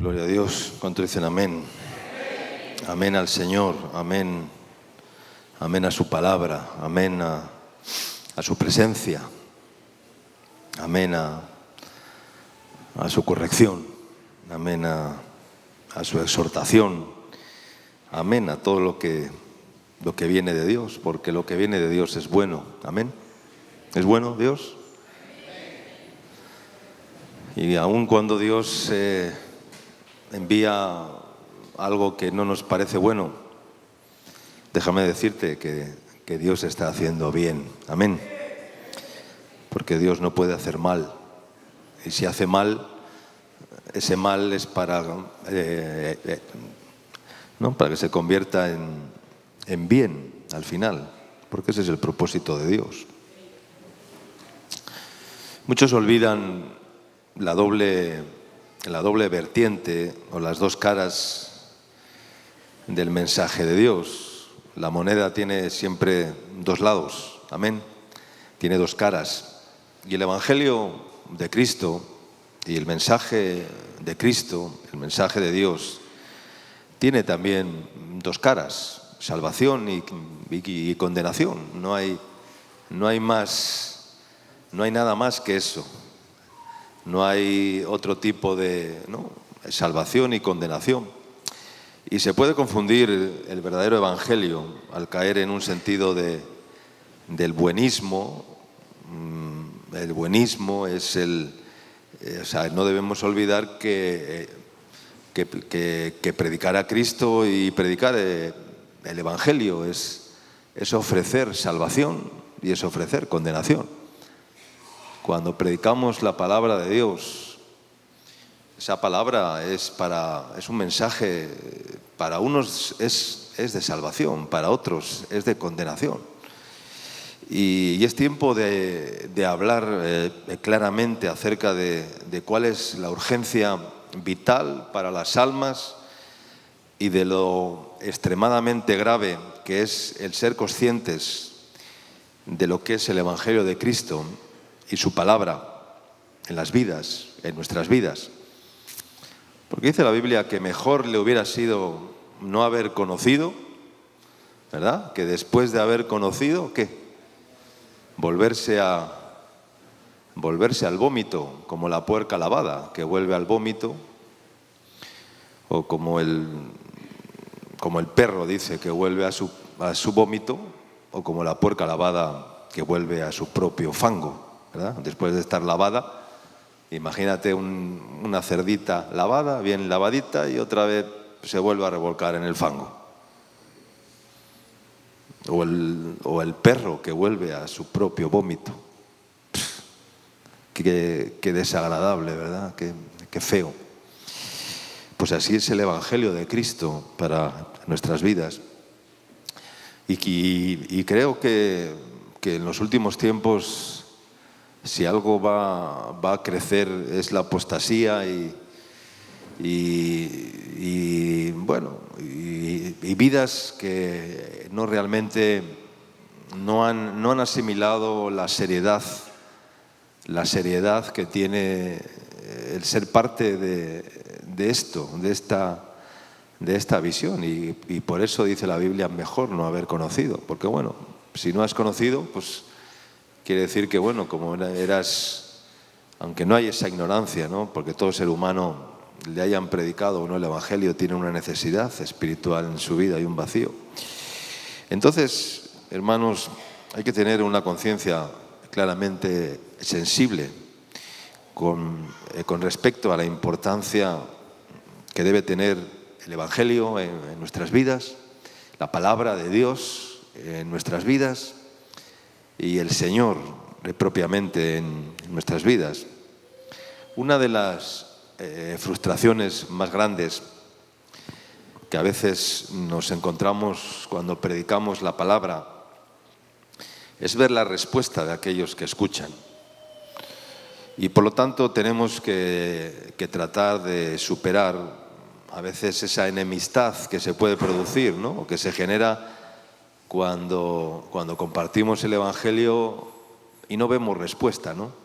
Gloria a Dios. ¿Cuánto dicen amén? Amén al Señor, amén. Amén a su palabra, amén a su presencia, amén a su corrección, amén a su exhortación, amén a todo lo que viene de Dios, porque lo que viene de Dios es bueno, amén. ¿Es bueno Dios? Y aun cuando Dios envía algo que no nos parece bueno, déjame decirte que Dios está haciendo bien, amén. Porque Dios no puede hacer mal. Y si hace mal, ese mal es para que se convierta en bien al final, porque ese es el propósito de Dios. Muchos olvidan la doble vertiente o las dos caras del mensaje de Dios. La moneda tiene siempre dos lados, amén. Tiene dos caras. Y el Evangelio de Cristo y el mensaje de Cristo, el mensaje de Dios, tiene también dos caras, salvación y condenación. No hay nada más que eso. No hay otro tipo de salvación y condenación. Y se puede confundir el verdadero evangelio al caer en un sentido del buenismo. El buenismo es no debemos olvidar que predicar a Cristo y predicar el evangelio es ofrecer salvación y es ofrecer condenación. Cuando predicamos la palabra de Dios, esa palabra es un mensaje, para unos es de salvación, para otros es de condenación. Y es tiempo de hablar claramente acerca de cuál es la urgencia vital para las almas y de lo extremadamente grave que es el ser conscientes de lo que es el Evangelio de Cristo y su palabra en las vidas, en nuestras vidas. Porque dice la Biblia que mejor le hubiera sido no haber conocido, ¿verdad? Que después de haber conocido, ¿qué? Volverse al vómito, como la puerca lavada, que vuelve al vómito, o como el perro dice que vuelve a su vómito, o como la puerca lavada que vuelve a su propio fango, ¿verdad? Después de estar lavada, imagínate una cerdita lavada, bien lavadita, y otra vez se vuelve a revolcar en el fango. O el perro que vuelve a su propio vómito. Qué desagradable, ¿verdad? Qué feo. Pues así es el Evangelio de Cristo para nuestras vidas. Y creo que en los últimos tiempos, si algo va a crecer, es la apostasía y vidas que no realmente no han asimilado la seriedad que tiene el ser parte de esta visión. Y por eso dice la Biblia, mejor no haber conocido, porque si no has conocido, pues quiere decir que como eras, aunque no hay esa ignorancia, ¿no? Porque todo ser humano, le hayan predicado o no el Evangelio, tiene una necesidad espiritual en su vida y un vacío. Entonces, hermanos, hay que tener una conciencia claramente sensible con respecto a la importancia que debe tener el Evangelio en nuestras vidas, la palabra de Dios en nuestras vidas y el Señor propiamente en nuestras vidas. Una de las frustraciones más grandes que a veces nos encontramos cuando predicamos la palabra es ver la respuesta de aquellos que escuchan. Y por lo tanto tenemos que tratar de superar a veces esa enemistad que se puede producir, ¿no? O que se genera cuando compartimos el Evangelio y no vemos respuesta, ¿no?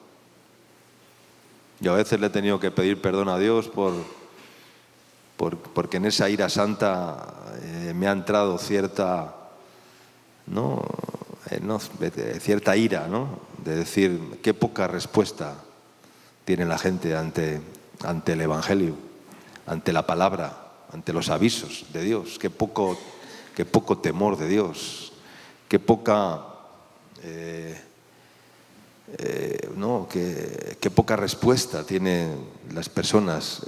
Yo a veces le he tenido que pedir perdón a Dios por porque en esa ira santa me ha entrado cierta, cierta ira, ¿no? De decir qué poca respuesta tiene la gente ante el Evangelio, ante la palabra, ante los avisos de Dios, qué poco temor de Dios, qué poca qué poca respuesta tienen las personas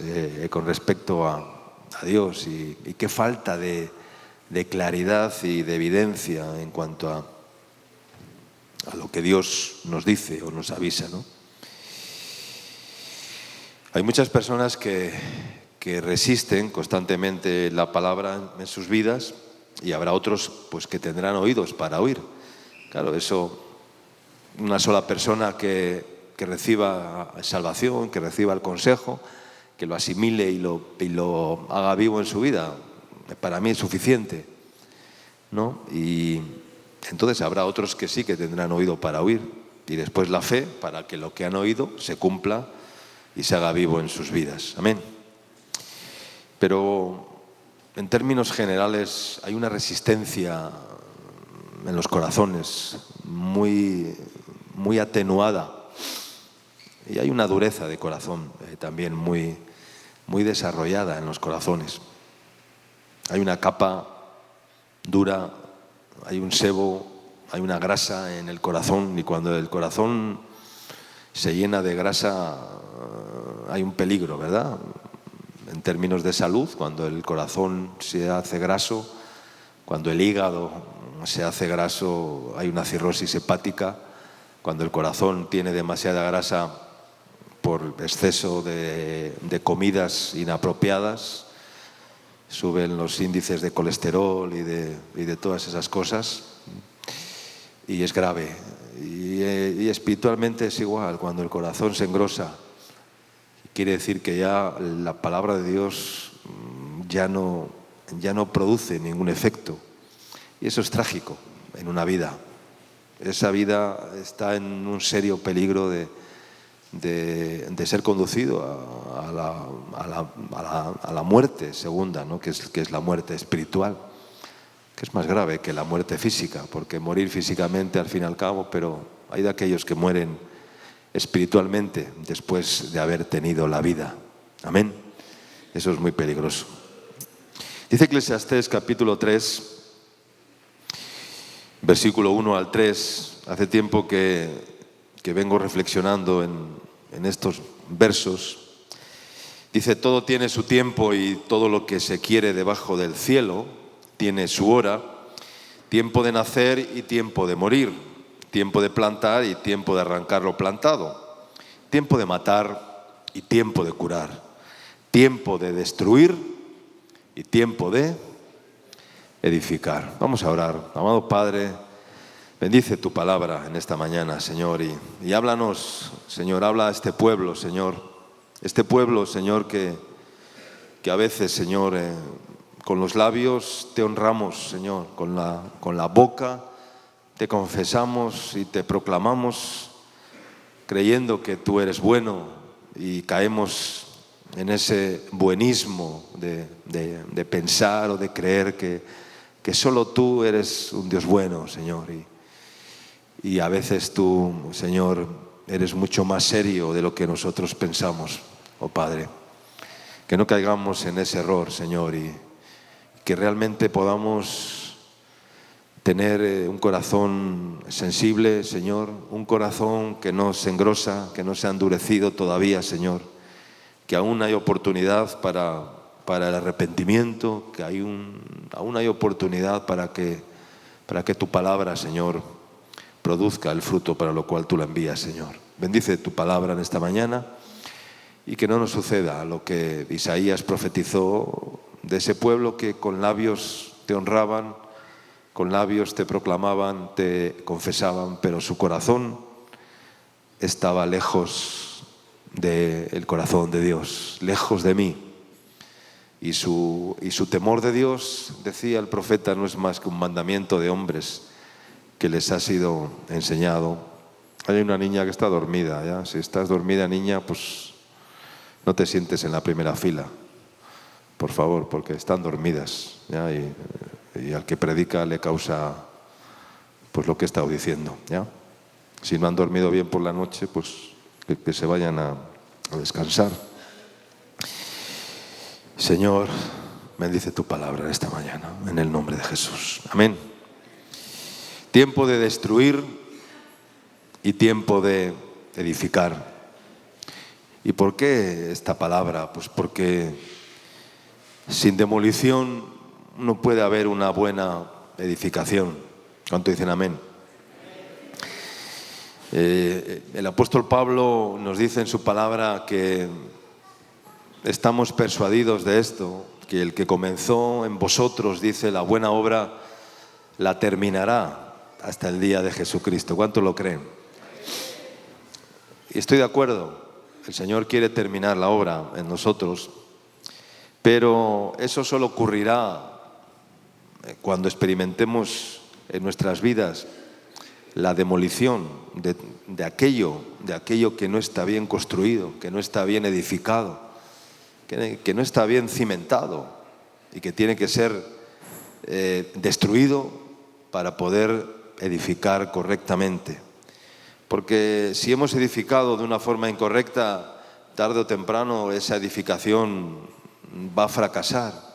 con respecto a Dios y qué falta de claridad y de evidencia en cuanto a lo que Dios nos dice o nos avisa, ¿no? Hay muchas personas que resisten constantemente la palabra en sus vidas y habrá otros pues que tendrán oídos para oír. Claro, eso, una sola persona que reciba salvación, que reciba el consejo, que lo asimile y lo haga vivo en su vida, para mí es suficiente, ¿no? Y entonces habrá otros que sí que tendrán oído para oír y después la fe para que lo que han oído se cumpla y se haga vivo en sus vidas. Amén. Pero en términos generales hay una resistencia en los corazones muy atenuada y hay una dureza de corazón también muy desarrollada en los corazones. Hay una capa dura, hay un sebo, hay una grasa en el corazón y cuando el corazón se llena de grasa hay un peligro, ¿verdad? En términos de salud, cuando el corazón se hace graso, cuando el hígado se hace graso, hay una cirrosis hepática. Cuando el corazón tiene demasiada grasa por exceso de comidas inapropiadas, suben los índices de colesterol y de todas esas cosas, y es grave. Y espiritualmente es igual, cuando el corazón se engrosa, quiere decir que ya la palabra de Dios ya no produce ningún efecto. Y eso es trágico en una vida. Esa vida está en un serio peligro de ser conducido a la muerte segunda, ¿no? que es la muerte espiritual, que es más grave que la muerte física, porque morir físicamente al fin y al cabo, pero hay de aquellos que mueren espiritualmente después de haber tenido la vida. Amén. Eso es muy peligroso. Dice Eclesiastés capítulo 3, versículo 1 al 3. Hace tiempo que vengo reflexionando en estos versos. Dice: todo tiene su tiempo y todo lo que se quiere debajo del cielo tiene su hora, tiempo de nacer y tiempo de morir, tiempo de plantar y tiempo de arrancar lo plantado, tiempo de matar y tiempo de curar, tiempo de destruir y tiempo de edificar. Vamos a orar. Amado Padre, bendice tu palabra en esta mañana, Señor, y háblanos, Señor, habla a este pueblo, Señor. Este pueblo, Señor, que a veces, Señor, con los labios te honramos, Señor, con la boca te confesamos y te proclamamos creyendo que tú eres bueno y caemos en ese buenismo de pensar o de creer que solo tú eres un Dios bueno, Señor. Y a veces tú, Señor, eres mucho más serio de lo que nosotros pensamos, oh Padre. Que no caigamos en ese error, Señor, y que realmente podamos tener un corazón sensible, Señor, un corazón que no se engrosa, que no se ha endurecido todavía, Señor, que aún hay oportunidad para el arrepentimiento, que aún hay oportunidad para que tu palabra, Señor, produzca el fruto para lo cual tú la envías, Señor. Bendice tu palabra en esta mañana y que no nos suceda lo que Isaías profetizó de ese pueblo que con labios te honraban, con labios te proclamaban, te confesaban, pero su corazón estaba lejos del corazón de Dios, lejos de mí. Y su temor de Dios, decía el profeta, no es más que un mandamiento de hombres que les ha sido enseñado. Hay una niña que está dormida, ¿ya? Si estás dormida, niña, pues no te sientes en la primera fila, por favor, porque están dormidas, ¿ya? Y al que predica le causa pues lo que he estado diciendo, ¿ya? Si no han dormido bien por la noche, pues que se vayan a descansar. Señor, bendice tu palabra esta mañana, en el nombre de Jesús. Amén. Tiempo de destruir y tiempo de edificar. ¿Y por qué esta palabra? Pues porque sin demolición no puede haber una buena edificación. ¿Cuánto dicen amén? El apóstol Pablo nos dice en su palabra que estamos persuadidos de esto, que el que comenzó en vosotros, dice, la buena obra, la terminará hasta el día de Jesucristo. ¿Cuántos lo creen? Y estoy de acuerdo, el Señor quiere terminar la obra en nosotros, pero eso solo ocurrirá cuando experimentemos en nuestras vidas la demolición de aquello que no está bien construido, que no está bien edificado, que no está bien cimentado y que tiene que ser destruido para poder edificar correctamente. Porque si hemos edificado de una forma incorrecta, tarde o temprano esa edificación va a fracasar.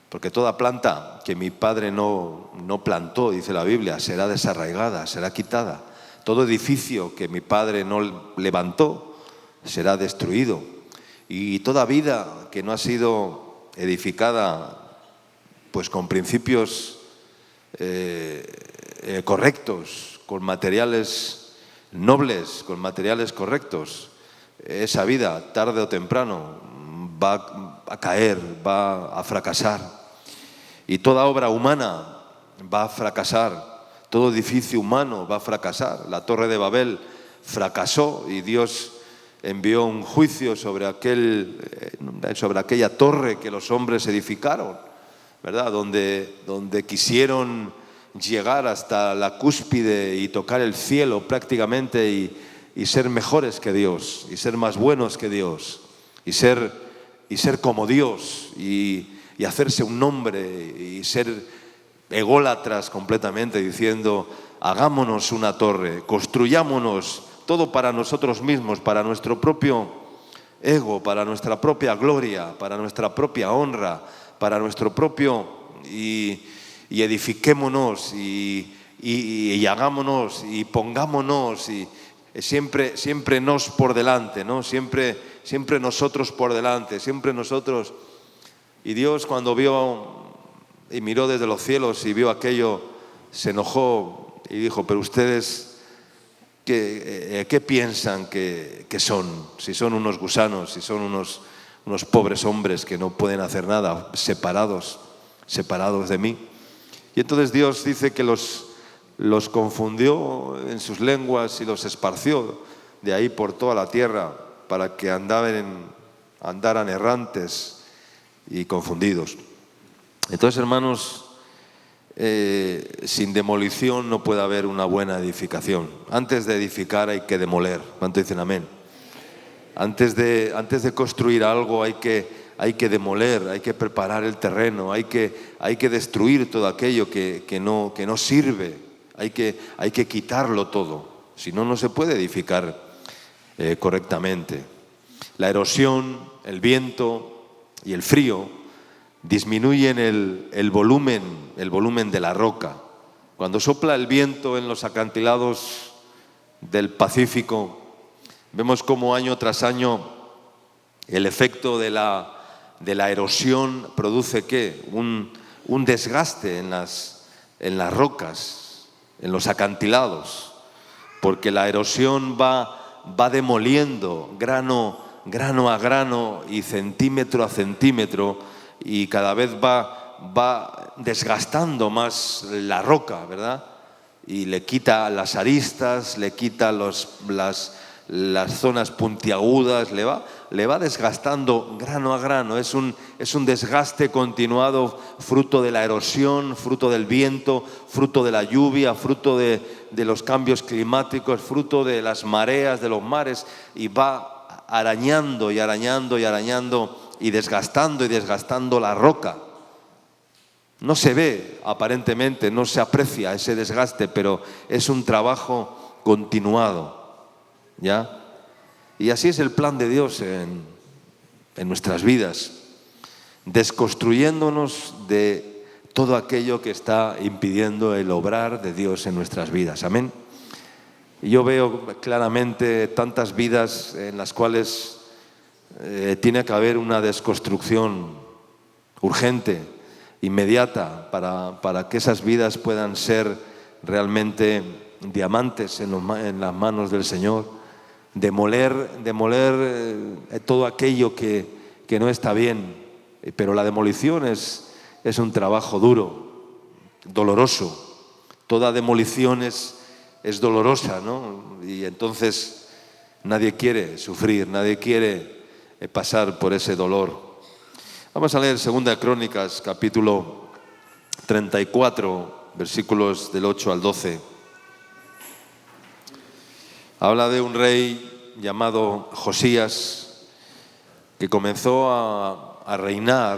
Porque toda planta que mi padre no plantó, dice la Biblia, será desarraigada, será quitada. Todo edificio que mi padre no levantó será destruido. Y toda vida que no ha sido edificada pues con principios correctos, con materiales nobles, con materiales correctos, esa vida tarde o temprano va a caer, va a fracasar. Y toda obra humana va a fracasar, todo edificio humano va a fracasar. La Torre de Babel fracasó y Dios envió un juicio sobre aquella torre que los hombres edificaron, ¿verdad? Donde quisieron llegar hasta la cúspide y tocar el cielo prácticamente y ser mejores que Dios, y ser más buenos que Dios, y ser como Dios, y hacerse un nombre, y ser ególatras completamente, diciendo, hagámonos una torre, construyámonos todo para nosotros mismos, para nuestro propio ego, para nuestra propia gloria, para nuestra propia honra, para nuestro propio, y edifiquémonos, y hagámonos, y pongámonos, y siempre nos por delante, ¿no? Siempre nosotros por delante, siempre nosotros. Y Dios, cuando vio y miró desde los cielos y vio aquello, se enojó y dijo, pero ustedes, ¿qué piensan que son? Si son unos gusanos, si son unos pobres hombres que no pueden hacer nada, separados de mí. Y entonces Dios dice que los confundió en sus lenguas y los esparció de ahí por toda la tierra para que andaran errantes y confundidos. Entonces, hermanos, sin demolición no puede haber una buena edificación. Antes de edificar hay que demoler. ¿Cuánto dicen amén? Antes de construir algo hay que demoler, hay que preparar el terreno, hay que destruir todo aquello que no sirve, hay que quitarlo todo. Si no, no se puede edificar correctamente. La erosión, el viento y el frío disminuyen el volumen de la roca. Cuando sopla el viento en los acantilados del Pacífico, vemos cómo año tras año el efecto de la erosión produce ¿qué? Un desgaste en las rocas, en los acantilados, porque la erosión va demoliendo grano a grano y centímetro a centímetro, y cada vez va desgastando más la roca, ¿verdad? Y le quita las aristas, le quita las zonas puntiagudas, le va desgastando grano a grano. Es un desgaste continuado, fruto de la erosión, fruto del viento, fruto de la lluvia, fruto de los cambios climáticos, fruto de las mareas, de los mares, y va arañando y arañando y arañando y desgastando la roca. No se ve aparentemente, no se aprecia ese desgaste, pero es un trabajo continuado, ¿ya? Y así es el plan de Dios en nuestras vidas, desconstruyéndonos de todo aquello que está impidiendo el obrar de Dios en nuestras vidas. Amén. Y yo veo claramente tantas vidas en las cuales tiene que haber una desconstrucción urgente, inmediata, para que esas vidas puedan ser realmente diamantes en las manos del Señor. Demoler todo aquello que no está bien, pero la demolición es un trabajo duro, doloroso. Toda demolición es dolorosa, ¿no? Y entonces nadie quiere sufrir, nadie quiere pasar por ese dolor. Vamos a leer 2 Crónicas, capítulo 34, versículos del 8 al 12. Habla de un rey llamado Josías que comenzó a reinar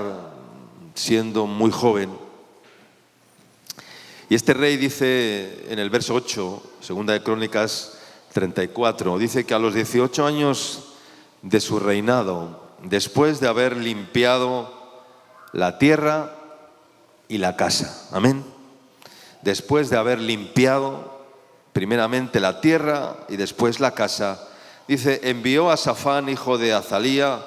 siendo muy joven. Y este rey dice en el verso 8, 2 Crónicas 34, dice que a los 18 años de su reinado, después de haber limpiado la tierra y la casa, amén, después de haber limpiado primeramente la tierra y después la casa, dice, envió a Safán, hijo de Azalía,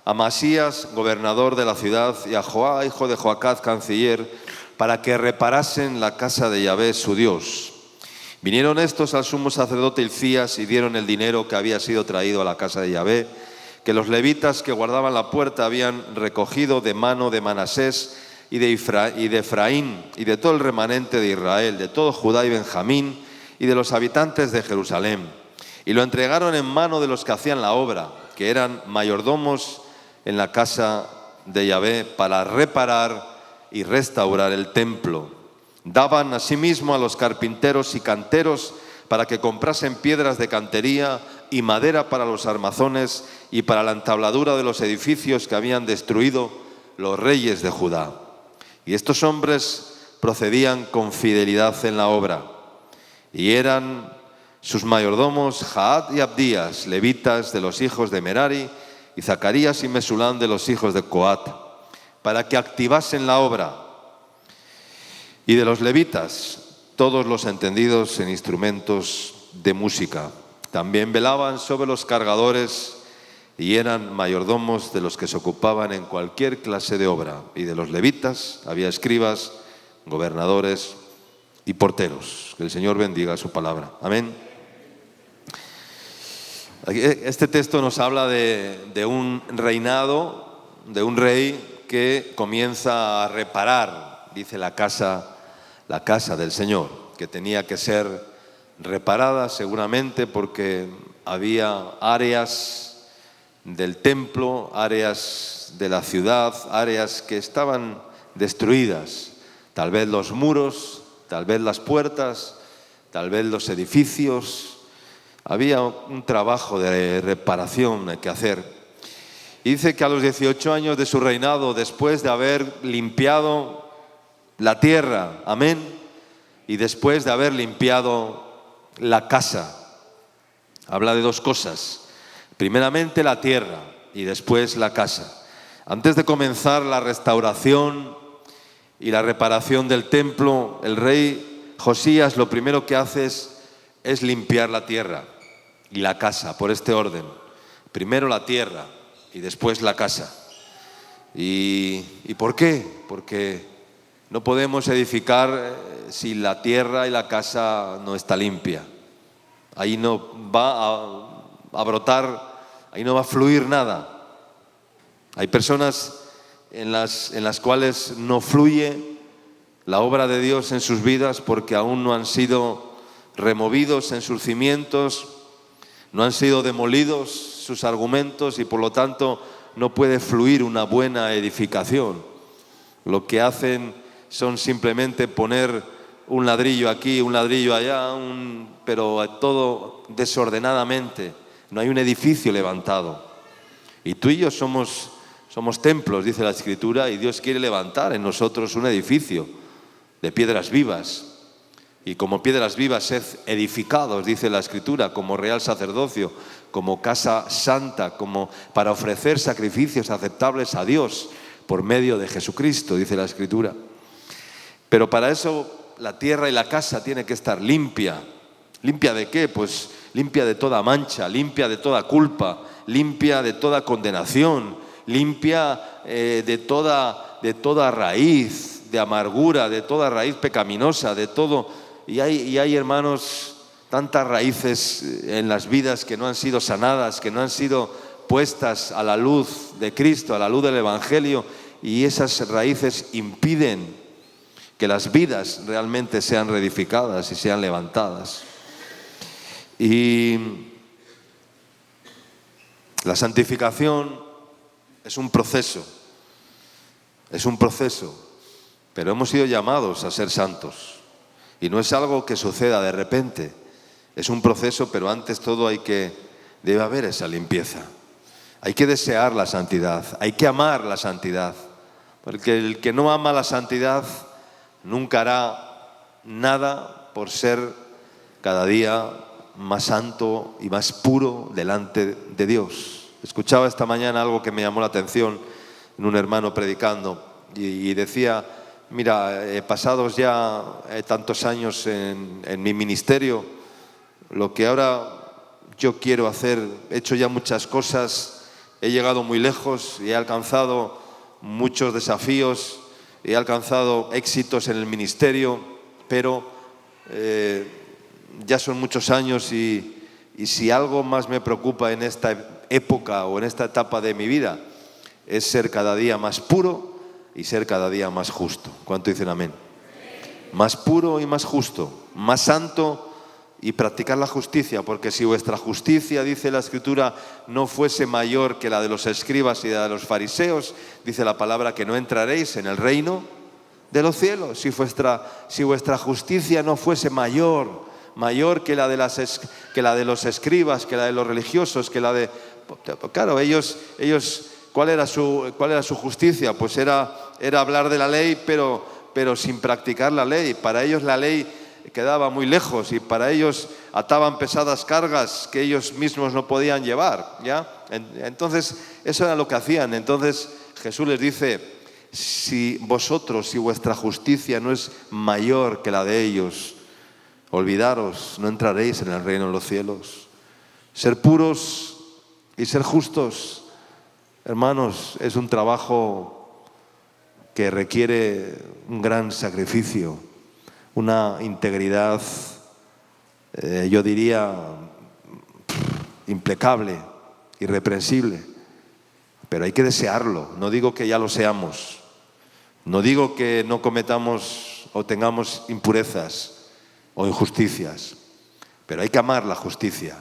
a Masías, gobernador de la ciudad, y a Joá, hijo de Joacaz, canciller, para que reparasen la casa de Yahvé, su Dios. Vinieron estos al sumo sacerdote Hilcías y dieron el dinero que había sido traído a la casa de Yahvé, que los levitas que guardaban la puerta habían recogido de mano de Manasés y de Efraín y de todo el remanente de Israel, de todo Judá y Benjamín y de los habitantes de Jerusalén. Y lo entregaron en mano de los que hacían la obra, que eran mayordomos en la casa de Yahvé, para reparar y restaurar el templo. Daban asimismo a los carpinteros y canteros para que comprasen piedras de cantería y madera para los armazones y para la entabladura de los edificios que habían destruido los reyes de Judá. Y estos hombres procedían con fidelidad en la obra. Y eran sus mayordomos Jaat y Abdías, levitas de los hijos de Merari, y Zacarías y Mesulán de los hijos de Coat, para que activasen la obra. Y de los levitas, todos los entendidos en instrumentos de música. También velaban sobre los cargadores y eran mayordomos de los que se ocupaban en cualquier clase de obra. Y de los levitas había escribas, gobernadores y porteros. Que el Señor bendiga su palabra. Amén. Este texto nos habla de un reinado, de un rey que comienza a reparar, dice la casa del Señor, que tenía que ser reparada seguramente porque había áreas del templo, áreas de la ciudad, áreas que estaban destruidas, tal vez los muros, tal vez las puertas, tal vez los edificios. Había un trabajo de reparación que hacer. Y dice que a los 18 años de su reinado, después de haber limpiado la tierra, amén, y después de haber limpiado la casa, habla de dos cosas, primeramente la tierra y después la casa. Antes de comenzar la restauración y la reparación del templo, el rey Josías lo primero que hace es limpiar la tierra y la casa, por este orden. Primero la tierra y después la casa. ¿Y por qué? Porque no podemos edificar si la tierra y la casa no está limpia. Ahí no va a brotar, ahí no va a fluir nada. Hay personas en las cuales no fluye la obra de Dios en sus vidas porque aún no han sido removidos en sus cimientos, no han sido demolidos sus argumentos y por lo tanto no puede fluir una buena edificación. Lo que hacen son simplemente poner un ladrillo aquí, un ladrillo allá, pero todo desordenadamente. No hay un edificio levantado. Y tú y yo somos somos templos, dice la Escritura, y Dios quiere levantar en nosotros un edificio de piedras vivas. Y como piedras vivas sed edificados, dice la Escritura, como real sacerdocio, como casa santa, como para ofrecer sacrificios aceptables a Dios por medio de Jesucristo, dice la Escritura. Pero para eso la tierra y la casa tiene que estar limpia. ¿Limpia de qué? Pues limpia de toda mancha, limpia de toda culpa, limpia de toda condenación, limpia de toda raíz de amargura, de toda raíz pecaminosa, de todo. Y hay, hermanos, tantas raíces en las vidas que no han sido sanadas, que no han sido puestas a la luz de Cristo, a la luz del Evangelio, y esas raíces impiden que las vidas realmente sean reedificadas y sean levantadas. Y la santificación es un proceso, pero hemos sido llamados a ser santos. Y no es algo que suceda de repente, es un proceso, pero antes todo debe haber esa limpieza. Hay que desear la santidad, hay que amar la santidad, porque el que no ama la santidad nunca hará nada por ser cada día más santo y más puro delante de Dios. Escuchaba esta mañana algo que me llamó la atención en un hermano predicando y decía: mira, pasados ya tantos años en mi ministerio, lo que ahora yo quiero hacer, he hecho ya muchas cosas, he llegado muy lejos y he alcanzado muchos desafíos, he alcanzado éxitos en el ministerio, pero ya son muchos años y si algo más me preocupa en esta época o en esta etapa de mi vida es ser cada día más puro y ser cada día más justo. ¿Cuánto dicen amén? Más puro y más justo, más santo y practicar la justicia, porque si vuestra justicia, dice la Escritura, no fuese mayor que la de los escribas y la de los fariseos, dice la palabra que no entraréis en el reino de los cielos. Si vuestra justicia no fuese mayor que la de los escribas, que la de los religiosos, que la de... Claro, ellos ¿cuál era su justicia? Pues era hablar de la ley, pero sin practicar la ley. Para ellos la ley quedaba muy lejos y para ellos ataban pesadas cargas que ellos mismos no podían llevar, ¿ya? Entonces, eso era lo que hacían. Entonces, Jesús les dice: si vuestra justicia no es mayor que la de ellos, olvidaros, no entraréis en el reino de los cielos. Ser puros y ser justos, hermanos, es un trabajo que requiere un gran sacrificio, una integridad, yo diría, impecable, irreprensible. Pero hay que desearlo. No digo que ya lo seamos, no digo que no cometamos o tengamos impurezas o injusticias, pero hay que amar la justicia.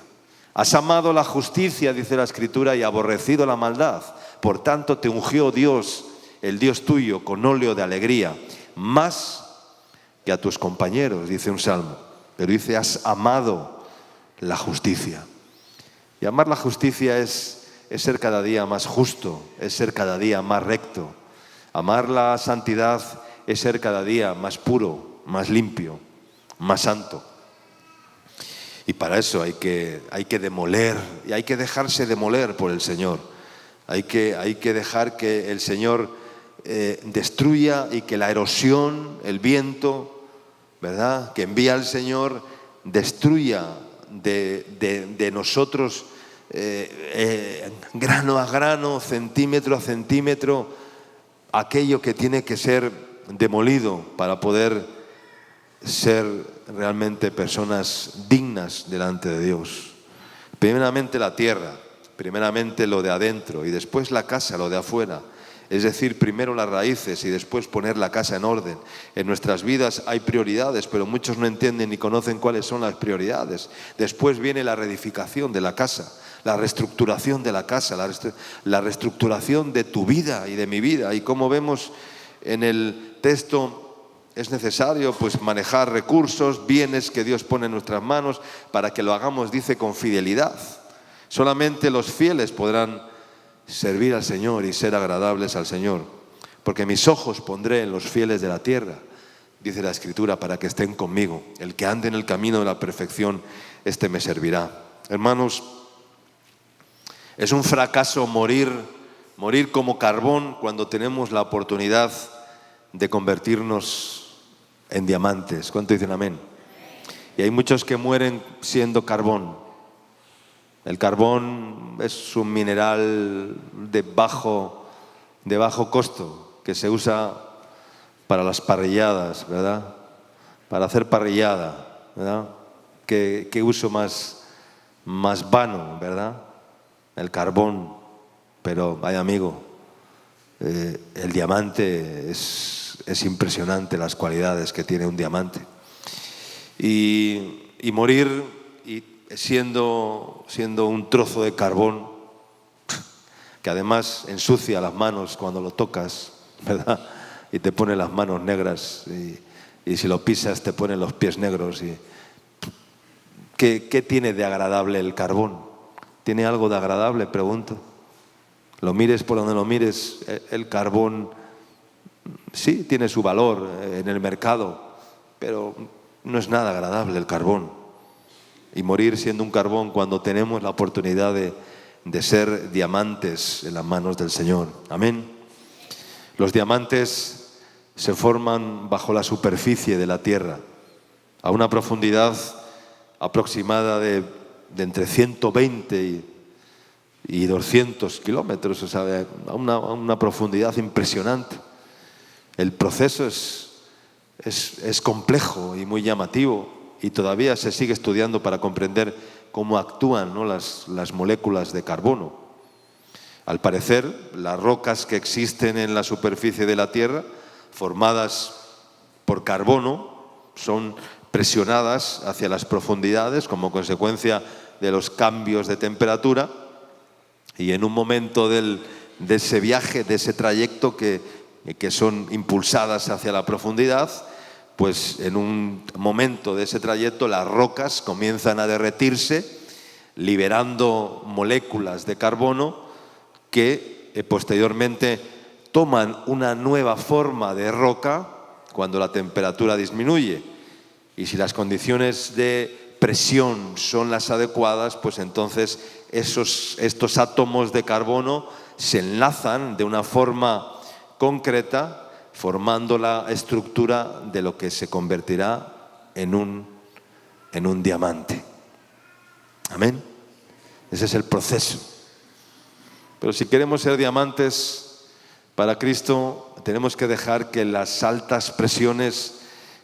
Has amado la justicia, dice la Escritura, y aborrecido la maldad. Por tanto te ungió Dios, el Dios tuyo, con óleo de alegría, más que a tus compañeros, dice un salmo. Pero dice: has amado la justicia. Y amar la justicia es ser cada día más justo, es ser cada día más recto. Amar la santidad es ser cada día más puro, más limpio, más santo. Y para eso hay que demoler, y hay que dejarse demoler por el Señor. Hay que dejar que el Señor destruya y que la erosión, el viento, ¿verdad?, que envía el Señor, destruya de nosotros grano a grano, centímetro a centímetro, aquello que tiene que ser demolido para poder ser realmente personas dignas delante de Dios. Primeramente la tierra, primeramente lo de adentro y después la casa, lo de afuera. Es decir, primero las raíces y después poner la casa en orden. En nuestras vidas hay prioridades, pero muchos no entienden ni conocen cuáles son las prioridades. Después viene la reedificación de la casa, la reestructuración de la casa, la reestructuración de tu vida y de mi vida. Y como vemos en el texto, es necesario pues manejar recursos, bienes que Dios pone en nuestras manos para que lo hagamos, dice, con fidelidad. Solamente los fieles podrán servir al Señor y ser agradables al Señor. Porque mis ojos pondré en los fieles de la tierra, dice la Escritura, para que estén conmigo. El que ande en el camino de la perfección, este me servirá. Hermanos, es un fracaso morir como carbón cuando tenemos la oportunidad de convertirnos en diamantes. ¿Cuánto dicen amén? Y hay muchos que mueren siendo carbón. El carbón es un mineral de bajo costo que se usa para las parrilladas, ¿verdad? Para hacer parrillada, ¿verdad? ¿Qué uso más vano, ¿verdad? El carbón. Pero vaya amigo, el diamante es impresionante las cualidades que tiene un diamante. Y morir siendo un trozo de carbón que además ensucia las manos cuando lo tocas, ¿verdad? Y te pone las manos negras y si lo pisas te pone los pies negros. ¿Qué tiene de agradable el carbón? ¿Tiene algo de agradable? Pregunto. Lo mires por donde lo mires, el carbón sí tiene su valor en el mercado, pero no es nada agradable el carbón. Y morir siendo un carbón cuando tenemos la oportunidad de ser diamantes en las manos del Señor. Amén. Los diamantes se forman bajo la superficie de la tierra, a una profundidad aproximada de entre 120 y 200 kilómetros, o sea, a una profundidad impresionante. El proceso es complejo y muy llamativo y todavía se sigue estudiando para comprender cómo actúan, ¿no?, las moléculas de carbono. Al parecer, las rocas que existen en la superficie de la Tierra, formadas por carbono, son presionadas hacia las profundidades como consecuencia de los cambios de temperatura, y en un momento de ese viaje, de ese trayecto que son impulsadas hacia la profundidad, pues en un momento de ese trayecto las rocas comienzan a derretirse, liberando moléculas de carbono que posteriormente toman una nueva forma de roca cuando la temperatura disminuye. Y si las condiciones de presión son las adecuadas, pues entonces estos átomos de carbono se enlazan de una forma concreta, formando la estructura de lo que se convertirá en un diamante. Amén. Ese es el proceso. Pero si queremos ser diamantes para Cristo, tenemos que dejar que las altas presiones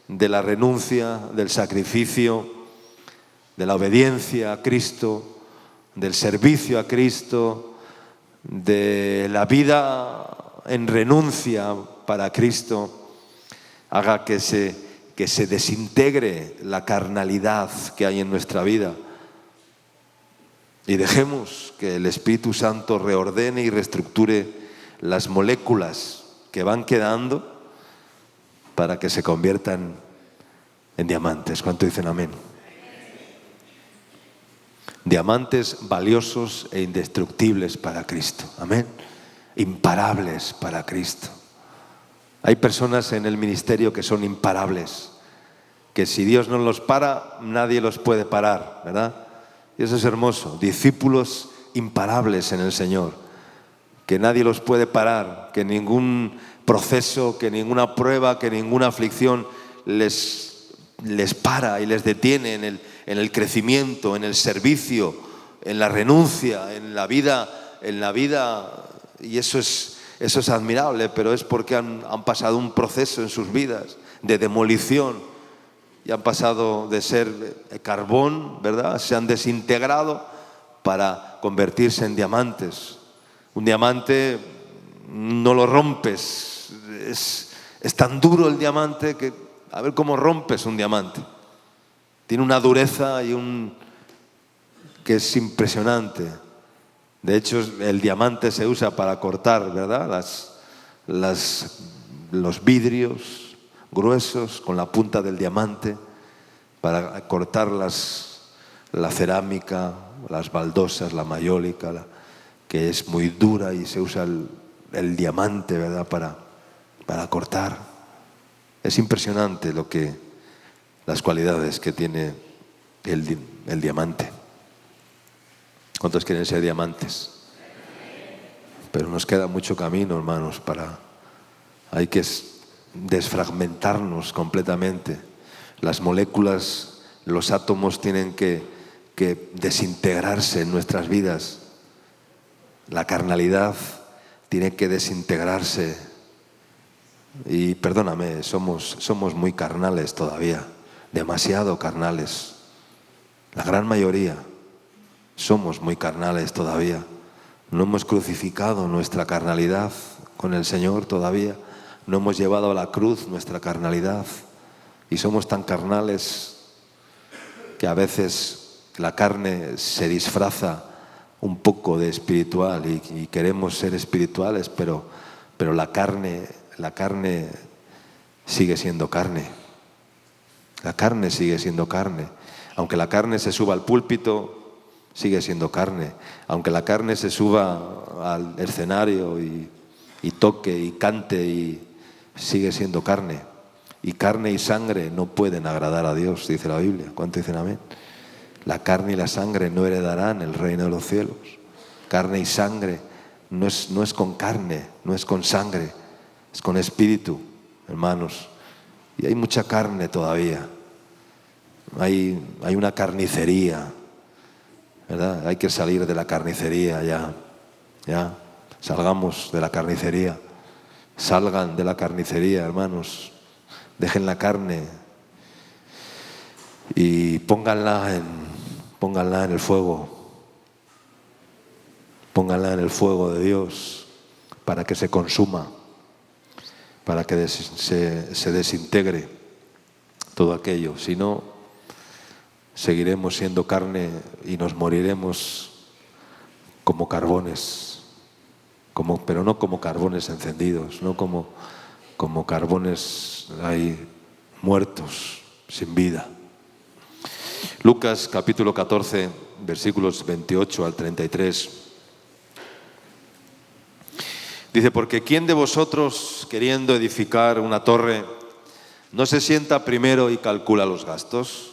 de la renuncia, del sacrificio, de la obediencia a Cristo, del servicio a Cristo, de la vida en renuncia para Cristo, haga que se desintegre la carnalidad que hay en nuestra vida y dejemos que el Espíritu Santo reordene y reestructure las moléculas que van quedando para que se conviertan en diamantes. ¿Cuánto dicen amén? Diamantes valiosos e indestructibles para Cristo. Amén. Imparables para Cristo. Hay personas en el ministerio que son imparables, que si Dios no los para, nadie los puede parar, ¿verdad? Y eso es hermoso. Discípulos imparables en el Señor, que nadie los puede parar, que ningún proceso, que ninguna prueba, que ninguna aflicción les para y les detiene en el crecimiento, en el servicio, en la renuncia, en la vida, y eso es admirable, pero es porque han pasado un proceso en sus vidas de demolición y han pasado de ser carbón, ¿verdad? Se han desintegrado para convertirse en diamantes. Un diamante no lo rompes, es tan duro el diamante que a ver cómo rompes un diamante. Tiene una dureza que es impresionante. De hecho, el diamante se usa para cortar, ¿verdad?, los vidrios gruesos con la punta del diamante, para cortar la cerámica, las baldosas, la mayólica, que es muy dura y se usa el diamante, ¿verdad?, para cortar. Es impresionante las cualidades que tiene el diamante. ¿Cuántos quieren ser diamantes? Pero nos queda mucho camino, hermanos, hay que desfragmentarnos completamente. Las moléculas, los átomos tienen que desintegrarse en nuestras vidas. La carnalidad tiene que desintegrarse. Y perdóname, somos muy carnales todavía, demasiado carnales. La gran mayoría somos muy carnales todavía. No hemos crucificado nuestra carnalidad con el Señor todavía. No hemos llevado a la cruz nuestra carnalidad. Y somos tan carnales que a veces la carne se disfraza un poco de espiritual y queremos ser espirituales, pero la carne sigue siendo carne. La carne sigue siendo carne. Aunque la carne se suba al púlpito, sigue siendo carne. Aunque la carne se suba al escenario y toque y cante, sigue siendo carne. Y carne y sangre no pueden agradar a Dios, dice la Biblia. ¿Cuánto dicen amén? La carne y la sangre no heredarán el reino de los cielos. Carne y sangre no es con carne, no es con sangre, es con espíritu, hermanos. Y hay mucha carne todavía. Hay una carnicería, ¿verdad? Hay que salir de la carnicería ya. Salgamos de la carnicería. Salgan de la carnicería, hermanos. Dejen la carne y pónganla en el fuego. Pónganla en el fuego de Dios para que se consuma, para que se desintegre todo aquello. Si no, seguiremos siendo carne y nos moriremos como carbones, pero no como carbones encendidos, no como carbones ahí muertos, sin vida. Lucas capítulo 14, versículos 28 al 33. Dice, porque ¿quién de vosotros, queriendo edificar una torre, no se sienta primero y calcula los gastos?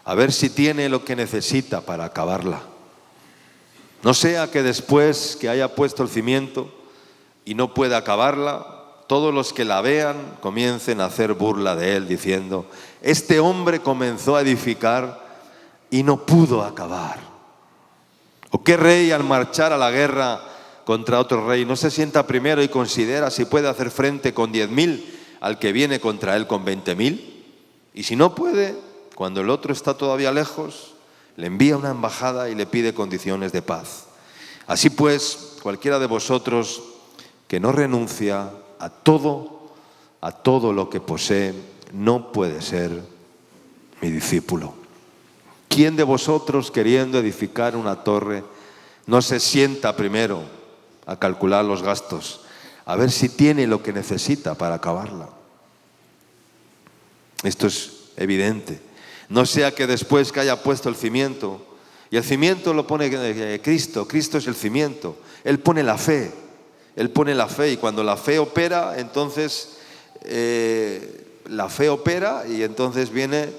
A ver si tiene lo que necesita para acabarla. No sea que después que haya puesto el cimiento y no pueda acabarla, todos los que la vean comiencen a hacer burla de él, diciendo, este hombre comenzó a edificar y no pudo acabar. ¿O qué rey al marchar a la guerra contra otro rey no se sienta primero y considera si puede hacer frente con 10.000 al que viene contra él con 20.000? Y si no puede, cuando el otro está todavía lejos, le envía una embajada y le pide condiciones de paz. Así pues, cualquiera de vosotros que no renuncia a todo lo que posee, no puede ser mi discípulo. ¿Quién de vosotros, queriendo edificar una torre, no se sienta primero a calcular los gastos, a ver si tiene lo que necesita para acabarla? Esto es evidente. No sea que después que haya puesto el cimiento, y el cimiento lo pone Cristo es el cimiento, Él pone la fe, y cuando la fe opera, entonces y entonces viene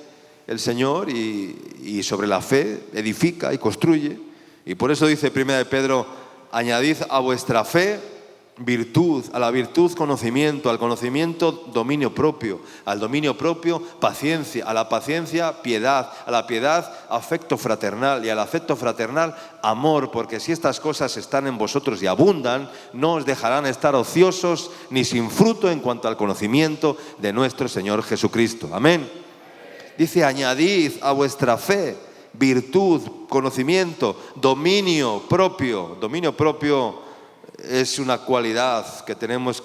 el Señor y sobre la fe edifica y construye. Y por eso dice 1 Pedro, añadid a vuestra fe virtud, a la virtud conocimiento, al conocimiento dominio propio, al dominio propio paciencia, a la paciencia piedad, a la piedad afecto fraternal y al afecto fraternal amor, porque si estas cosas están en vosotros y abundan, no os dejarán estar ociosos ni sin fruto en cuanto al conocimiento de nuestro Señor Jesucristo. Amén. Dice, añadid a vuestra fe virtud, conocimiento, dominio propio. Dominio propio es una cualidad que tenemos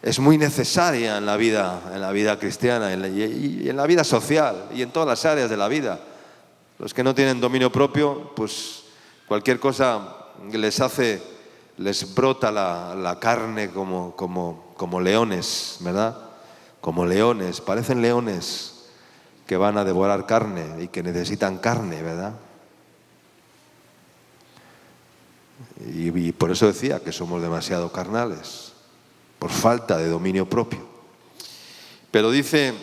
es muy necesaria en la vida cristiana y en la vida social y en todas las áreas de la vida. Los que no tienen dominio propio, pues cualquier cosa les brota la carne como leones, ¿verdad? Como leones, parecen leones que van a devorar carne y que necesitan carne, ¿verdad? Y por eso decía que somos demasiado carnales, por falta de dominio propio. Pero dice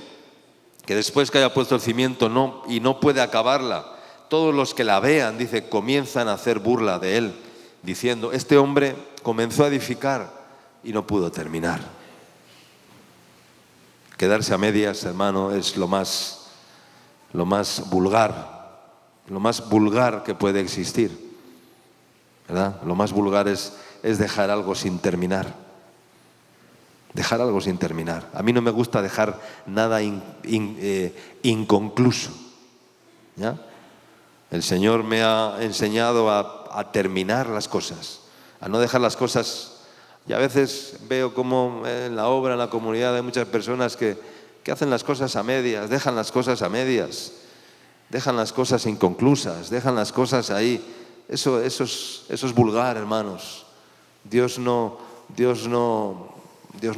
que después que haya puesto el cimiento y no puede acabarla, todos los que la vean, dice, comienzan a hacer burla de él, diciendo, este hombre comenzó a edificar y no pudo terminar. Quedarse a medias, hermano, es lo más vulgar que puede existir, ¿verdad? Lo más vulgar es dejar algo sin terminar. Dejar algo sin terminar. A mí no me gusta dejar nada inconcluso, ¿ya? El Señor me ha enseñado a terminar las cosas, a no dejar las cosas. Y a veces veo como en la obra, en la comunidad, hay muchas personas que hacen las cosas a medias, dejan las cosas a medias, dejan las cosas inconclusas, dejan las cosas ahí. Eso es vulgar, hermanos. Dios no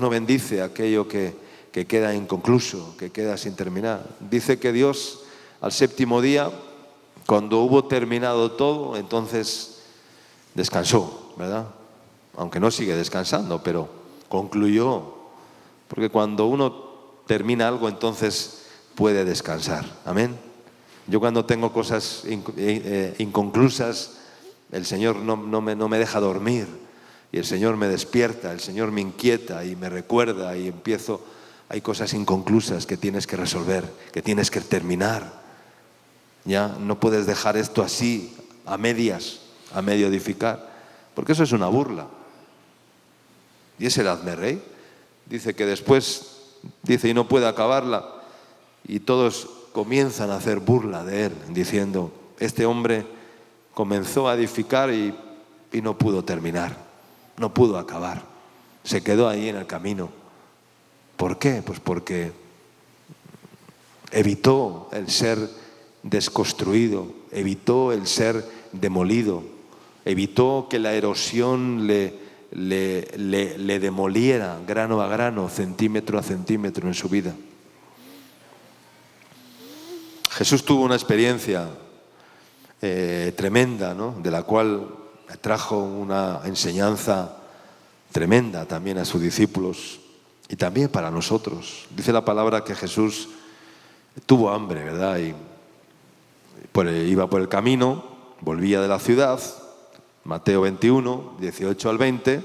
bendice aquello que queda inconcluso, que queda sin terminar. Dice que Dios, al séptimo día, cuando hubo terminado todo, entonces descansó, ¿verdad? Aunque no sigue descansando, pero concluyó. Porque cuando uno termina algo, entonces puede descansar. Amén. Yo cuando tengo cosas inconclusas, el Señor no me deja dormir. Y el Señor me despierta, el Señor me inquieta y me recuerda y hay cosas inconclusas que tienes que resolver, que tienes que terminar. Ya no puedes dejar esto así, a medias, a medio edificar, porque eso es una burla. Y ese era Hazme Rey. Dice que después, y no puede acabarla, y todos comienzan a hacer burla de él, diciendo, este hombre comenzó a edificar y no pudo terminar, no pudo acabar, se quedó ahí en el camino. ¿Por qué? Pues porque evitó el ser desconstruido, evitó el ser demolido, evitó que la erosión le demoliera grano a grano, centímetro a centímetro en su vida. Jesús tuvo una experiencia tremenda, ¿no? De la cual trajo una enseñanza tremenda también a sus discípulos y también para nosotros. Dice la palabra que Jesús tuvo hambre, ¿verdad? Y iba por el camino, volvía de la ciudad, Mateo 21, 18 al 20.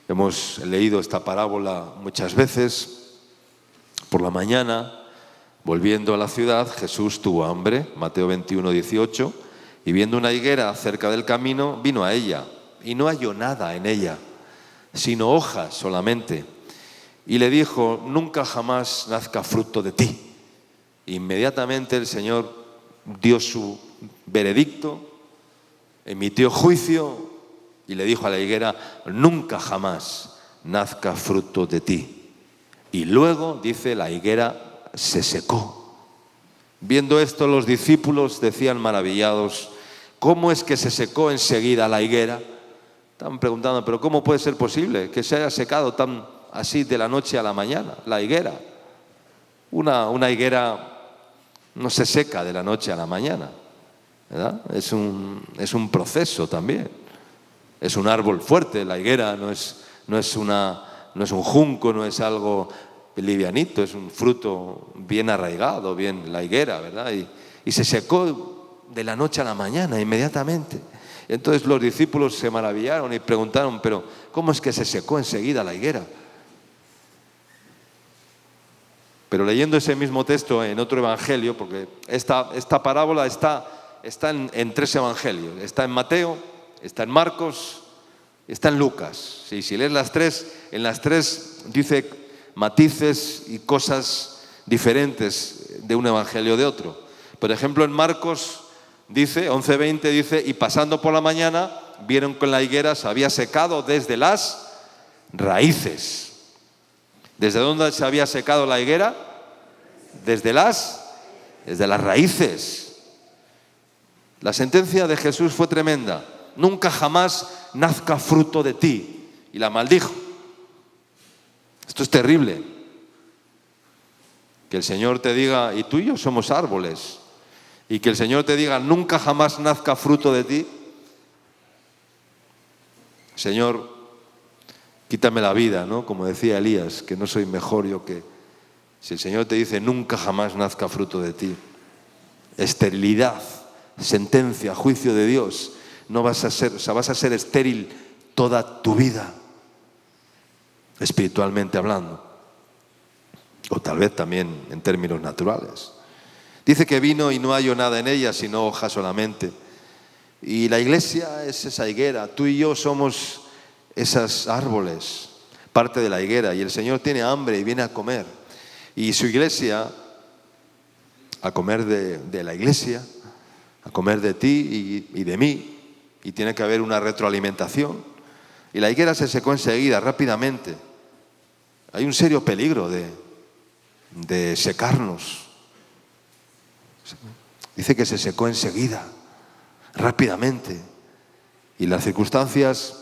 Hemos leído esta parábola muchas veces. Por la mañana, volviendo a la ciudad, Jesús tuvo hambre, Mateo 21, 18, y viendo una higuera cerca del camino, vino a ella, y no halló nada en ella, sino hojas solamente. Y le dijo, nunca jamás nazca fruto de ti. Inmediatamente el Señor dio su veredicto, emitió juicio y le dijo a la higuera, nunca jamás nazca fruto de ti. Y luego, dice, la higuera se secó. Viendo esto, los discípulos decían maravillados, ¿cómo es que se secó enseguida la higuera? Estaban preguntando, pero ¿cómo puede ser posible que se haya secado tan así de la noche a la mañana la higuera? Una higuera no se seca de la noche a la mañana, ¿verdad? Es un proceso también. Es un árbol fuerte, la higuera no es un junco, no es algo livianito, es un fruto bien arraigado, bien la higuera, ¿verdad? Y se secó de la noche a la mañana, inmediatamente. Entonces los discípulos se maravillaron y preguntaron, pero ¿cómo es que se secó enseguida la higuera? Pero leyendo ese mismo texto en otro evangelio, porque esta parábola está en 3 evangelios, está en Mateo, está en Marcos, está en Lucas. Sí, si lees en las tres dice matices y cosas diferentes de un evangelio de otro. Por ejemplo, en Marcos dice, 11:20 dice, y pasando por la mañana vieron que la higuera se había secado desde las raíces. ¿Desde dónde se había secado la higuera? Desde las raíces. La sentencia de Jesús fue tremenda. Nunca jamás nazca fruto de ti. Y la maldijo. Esto es terrible. Que el Señor te diga, y tú y yo somos árboles, y que el Señor te diga, nunca jamás nazca fruto de ti. Señor, quítame la vida, ¿no? Como decía Elías, que no soy mejor yo que... Si el Señor te dice, nunca jamás nazca fruto de ti, esterilidad, sentencia, juicio de Dios, no vas a ser, o sea, vas a ser estéril toda tu vida, espiritualmente hablando, o tal vez también en términos naturales. Dice que vino y no halló nada en ella, sino hojas solamente. Y la iglesia es esa higuera, tú y yo somos esos árboles, parte de la higuera, y el Señor tiene hambre y viene a comer. Y su iglesia, a comer de la iglesia, a comer de ti y de mí, y tiene que haber una retroalimentación. Y la higuera se secó enseguida, rápidamente. Hay un serio peligro de secarnos. Dice que se secó enseguida, rápidamente. Y las circunstancias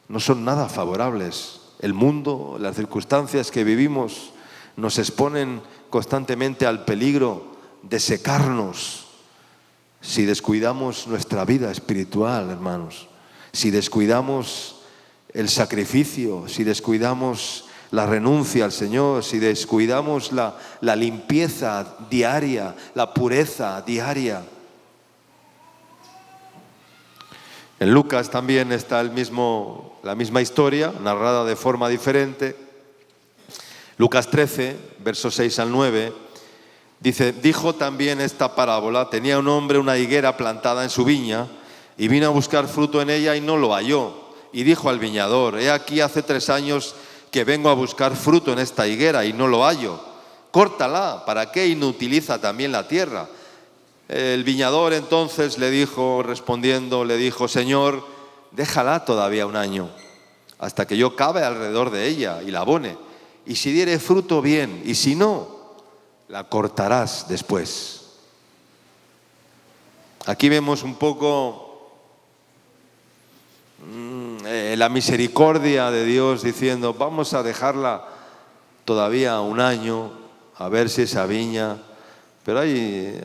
no son nada favorables. El mundo, las circunstancias que vivimos nos exponen constantemente al peligro de secarnos si descuidamos nuestra vida espiritual, hermanos. Si descuidamos el sacrificio, si descuidamos la renuncia al Señor, si descuidamos la limpieza diaria, la pureza diaria. En Lucas también está la misma historia, narrada de forma diferente. Lucas 13, versos 6 al 9, dice, dijo también esta parábola, tenía un hombre una higuera plantada en su viña, y vino a buscar fruto en ella y no lo halló. Y dijo al viñador, he aquí hace 3 años que vengo a buscar fruto en esta higuera y no lo hallo. Córtala, ¿para qué inutiliza también la tierra? El viñador entonces le dijo, respondiendo, le dijo, Señor, déjala todavía 1 año, hasta que yo cabe alrededor de ella y la abone. Y si diere fruto, bien, y si no, la cortarás después. Aquí vemos un poco la misericordia de Dios diciendo, vamos a dejarla todavía 1 año, a ver si esa viña... Pero hay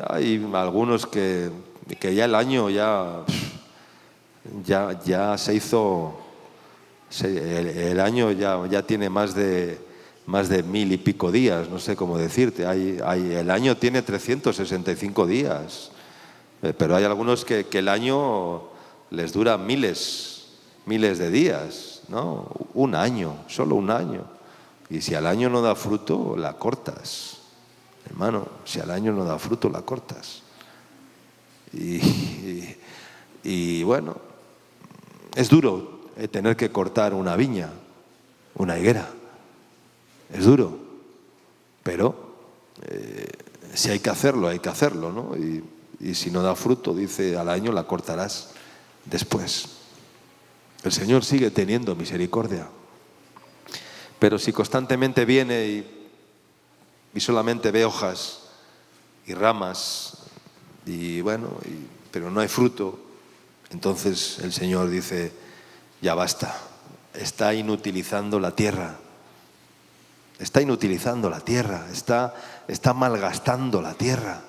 algunos que ya el año ya se hizo, el año ya tiene más de 1000 y pico días, no sé cómo decirte. El año tiene 365 días, pero hay algunos que el año les dura miles de días, ¿no? 1 año, solo 1 año. Y si al año no da fruto, la cortas. Hermano, si al año no da fruto, la cortas. Y bueno, es duro tener que cortar una viña, una higuera. Es duro, pero si hay que hacerlo, ¿no? Y si no da fruto, dice, al año la cortarás después. El Señor sigue teniendo misericordia. Pero si constantemente viene y solamente ve hojas y ramas, y bueno, pero no hay fruto, entonces el Señor dice, ya basta, está inutilizando la tierra. Está inutilizando la tierra, está malgastando la tierra,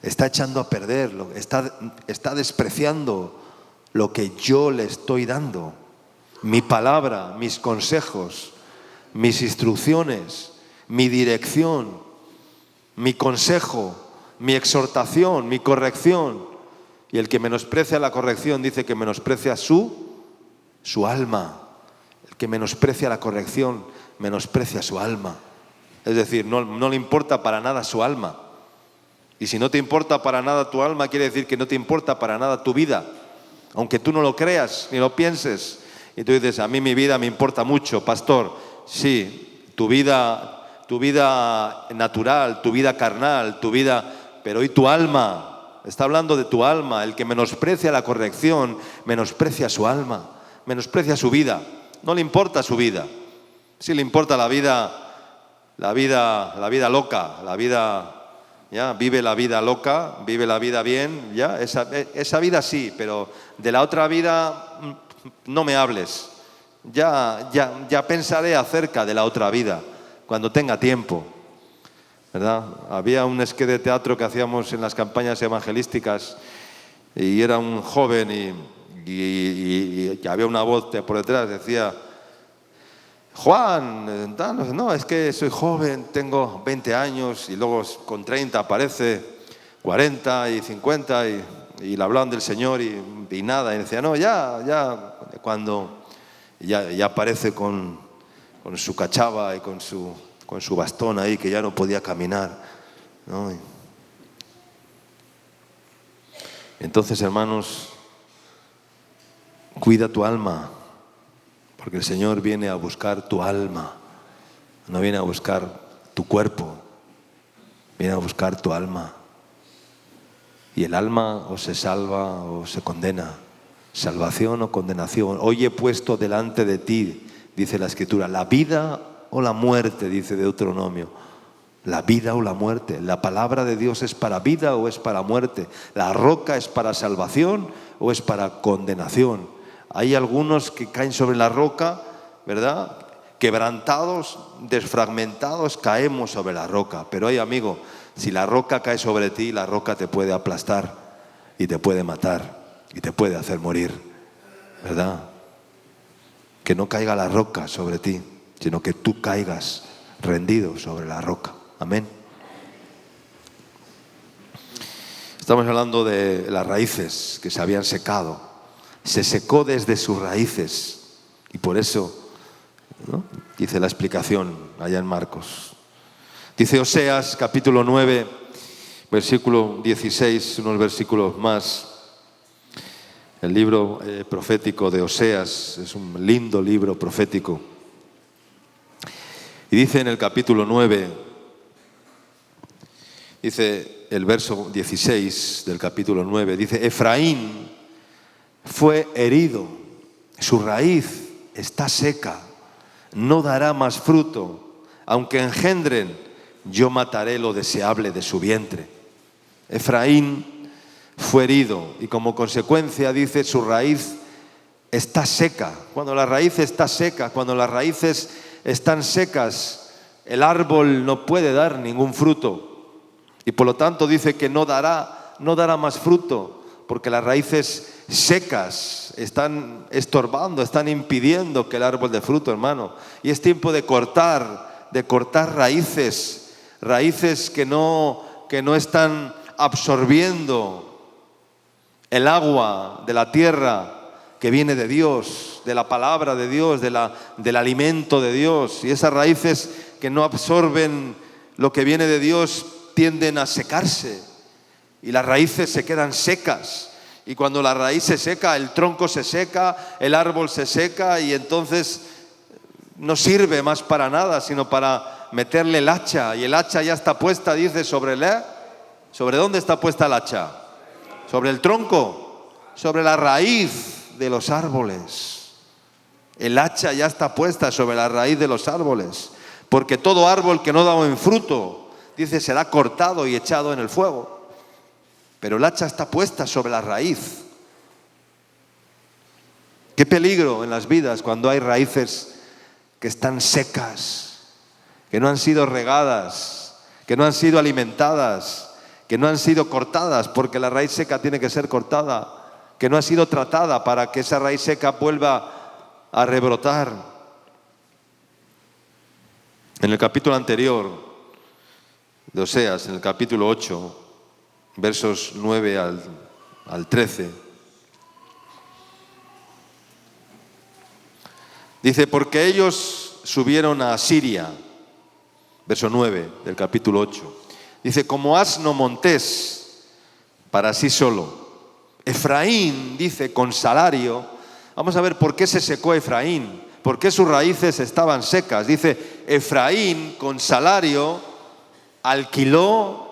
está echando a perder, está despreciando lo que yo le estoy dando. Mi palabra, mis consejos, mis instrucciones, mi dirección, mi consejo, mi exhortación, mi corrección. Y el que menosprecia la corrección dice que menosprecia su alma. El que menosprecia la corrección menosprecia su alma. Es decir, no le importa para nada su alma. Y si no te importa para nada tu alma, quiere decir que no te importa para nada tu vida. Aunque tú no lo creas ni lo pienses. Y tú dices, a mí mi vida me importa mucho, pastor. Sí, tu vida natural, tu vida carnal, pero ¿y tu alma? Está hablando de tu alma. El que menosprecia la corrección, menosprecia su alma, menosprecia su vida. No le importa su vida. Sí le importa la vida loca, vive la vida loca, vive la vida bien, ya, esa vida sí, pero de la otra vida no me hables. Ya pensaré acerca de la otra vida cuando tenga tiempo, ¿verdad? Había un esquí de teatro que hacíamos en las campañas evangelísticas y era un joven y había una voz por detrás, decía: Juan, no, es que soy joven, tengo 20 años, y luego con 30 aparece 40 y 50 y le hablaban del Señor y nada, y decía: no, cuando ya aparece con su cachava y con su bastón ahí, que ya no podía caminar, ¿no? Entonces, hermanos, cuida tu alma, porque el Señor viene a buscar tu alma, no viene a buscar tu cuerpo, viene a buscar tu alma. Y el alma o se salva o se condena, salvación o condenación. Hoy he puesto delante de ti, dice la Escritura, la vida o la muerte, dice Deuteronomio. La vida o la muerte. La palabra de Dios es para vida o es para muerte. La roca es para salvación o es para condenación. Hay algunos que caen sobre la roca, ¿verdad? Quebrantados, desfragmentados, caemos sobre la roca. Pero amigo, si la roca cae sobre ti, la roca te puede aplastar y te puede matar y te puede hacer morir, ¿verdad? Que no caiga la roca sobre ti, sino que tú caigas rendido sobre la roca. Amén. Estamos hablando de las raíces que se habían secado. Se secó desde sus raíces y por eso, ¿no?, dice la explicación allá en Marcos. Dice Oseas capítulo 9, versículo 16, unos versículos más. El libro profético de Oseas es un lindo libro profético. Y dice en el capítulo 9, dice el verso 16 del capítulo 9, dice: Efraín fue herido, su raíz está seca, no dará más fruto, aunque engendren, yo mataré lo deseable de su vientre. Efraín fue herido y como consecuencia, dice, su raíz está seca. Cuando la raíz está seca, cuando las raíces están secas, el árbol no puede dar ningún fruto. Y por lo tanto dice que no dará más fruto, porque las raíces secas están estorbando, están impidiendo que el árbol dé fruto, hermano. Y es tiempo de cortar raíces que no están absorbiendo el agua de la tierra que viene de Dios, de la palabra de Dios, del alimento de Dios. Y esas raíces que no absorben lo que viene de Dios tienden a secarse y las raíces se quedan secas. Y cuando la raíz se seca, el tronco se seca, el árbol se seca y entonces no sirve más para nada, sino para meterle el hacha. Y el hacha ya está puesta, dice, ¿sobre dónde está puesta el hacha? Sobre el tronco, sobre la raíz de los árboles. El hacha ya está puesta sobre la raíz de los árboles, porque todo árbol que no da buen fruto, dice, será cortado y echado en el fuego. Pero el hacha está puesta sobre la raíz. Qué peligro en las vidas cuando hay raíces que están secas, que no han sido regadas, que no han sido alimentadas, que no han sido cortadas, porque la raíz seca tiene que ser cortada, que no ha sido tratada para que esa raíz seca vuelva a rebrotar. En el capítulo anterior de Oseas, en el capítulo 8, versos 9 al 13, dice: porque ellos subieron a Asiria, verso 9 del capítulo 8, dice: como asno montés para sí solo. Efraín, dice, con salario. Vamos a ver por qué se secó Efraín, por qué sus raíces estaban secas. Dice: Efraín con salario alquiló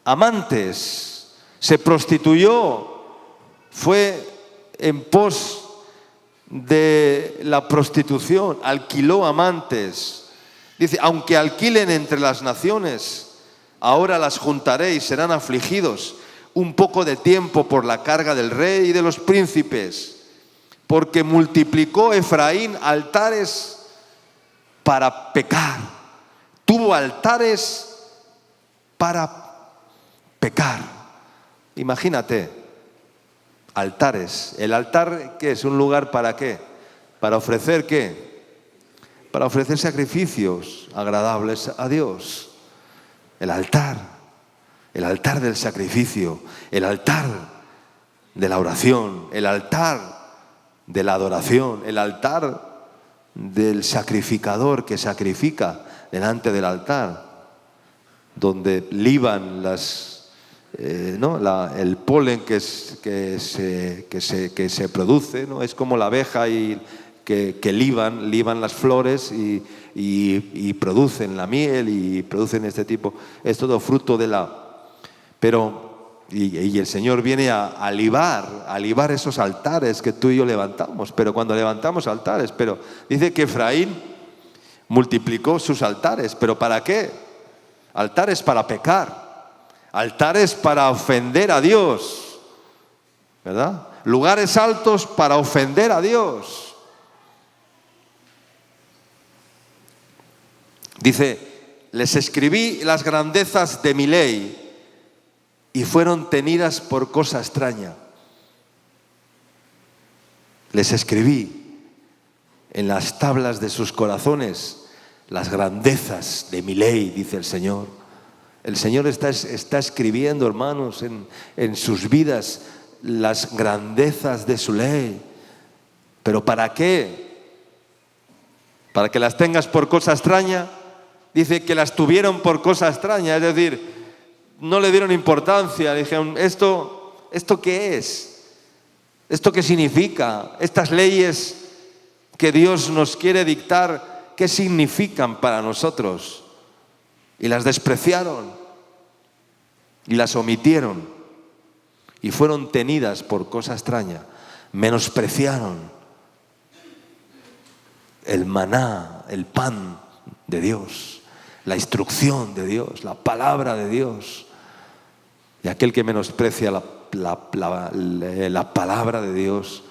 amantes, se prostituyó, fue en pos de la prostitución, alquiló amantes. Dice: aunque alquilen entre las naciones, ahora las juntaré y serán afligidos un poco de tiempo por la carga del rey y de los príncipes, porque multiplicó Efraín altares para pecar, tuvo altares para pecar. Imagínate, altares. ¿El altar qué es? ¿Un lugar para qué? ¿Para ofrecer qué? Para ofrecer sacrificios agradables a Dios. El altar del sacrificio, el altar de la oración, el altar de la adoración, el altar del sacrificador que sacrifica delante del altar, donde liban el polen que se produce, ¿no? Es como la abeja que liban las flores y producen la miel y producen este tipo. Es todo fruto de la... Y el Señor viene a libar esos altares que tú y yo levantamos. Pero cuando levantamos altares, pero dice que Efraín multiplicó sus altares. ¿Pero para qué? Altares para pecar, altares para ofender a Dios, ¿verdad? Lugares altos para ofender a Dios. Dice, les escribí las grandezas de mi ley y fueron tenidas por cosa extraña. Les escribí en las tablas de sus corazones las grandezas de mi ley, dice el Señor. El Señor está escribiendo, hermanos, en sus vidas las grandezas de su ley. ¿Pero para qué? ¿Para que las tengas por cosa extraña? Dice que las tuvieron por cosa extraña, es decir, no le dieron importancia, le dijeron, ¿esto qué es? ¿Esto qué significa? Estas leyes que Dios nos quiere dictar, ¿qué significan para nosotros? Y las despreciaron y las omitieron y fueron tenidas por cosa extraña. Menospreciaron el maná, el pan de Dios, la instrucción de Dios, la palabra de Dios. Y aquel que menosprecia la palabra de Dios,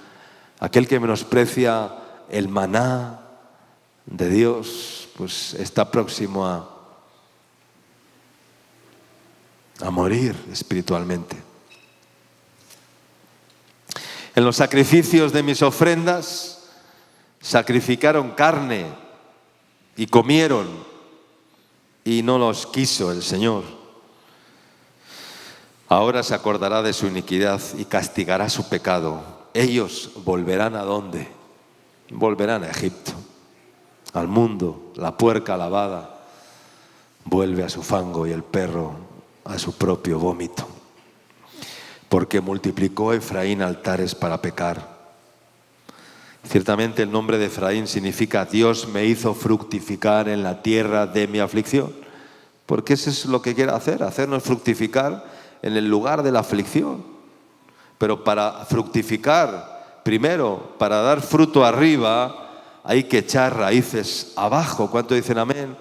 aquel que menosprecia el maná de Dios, pues está próximo a morir espiritualmente. En los sacrificios de mis ofrendas sacrificaron carne y comieron y no los quiso el Señor. Ahora se acordará de su iniquidad y castigará su pecado. Ellos volverán ¿a dónde? Volverán a Egipto, al mundo. La puerca lavada vuelve a su fango y el perro a su propio vómito. Porque multiplicó Efraín altares para pecar. Ciertamente el nombre de Efraín significa Dios me hizo fructificar en la tierra de mi aflicción. Porque eso es lo que quiere hacer, hacernos fructificar en el lugar de la aflicción. Pero para fructificar, primero, para dar fruto arriba, hay que echar raíces abajo. ¿Cuánto dicen amén?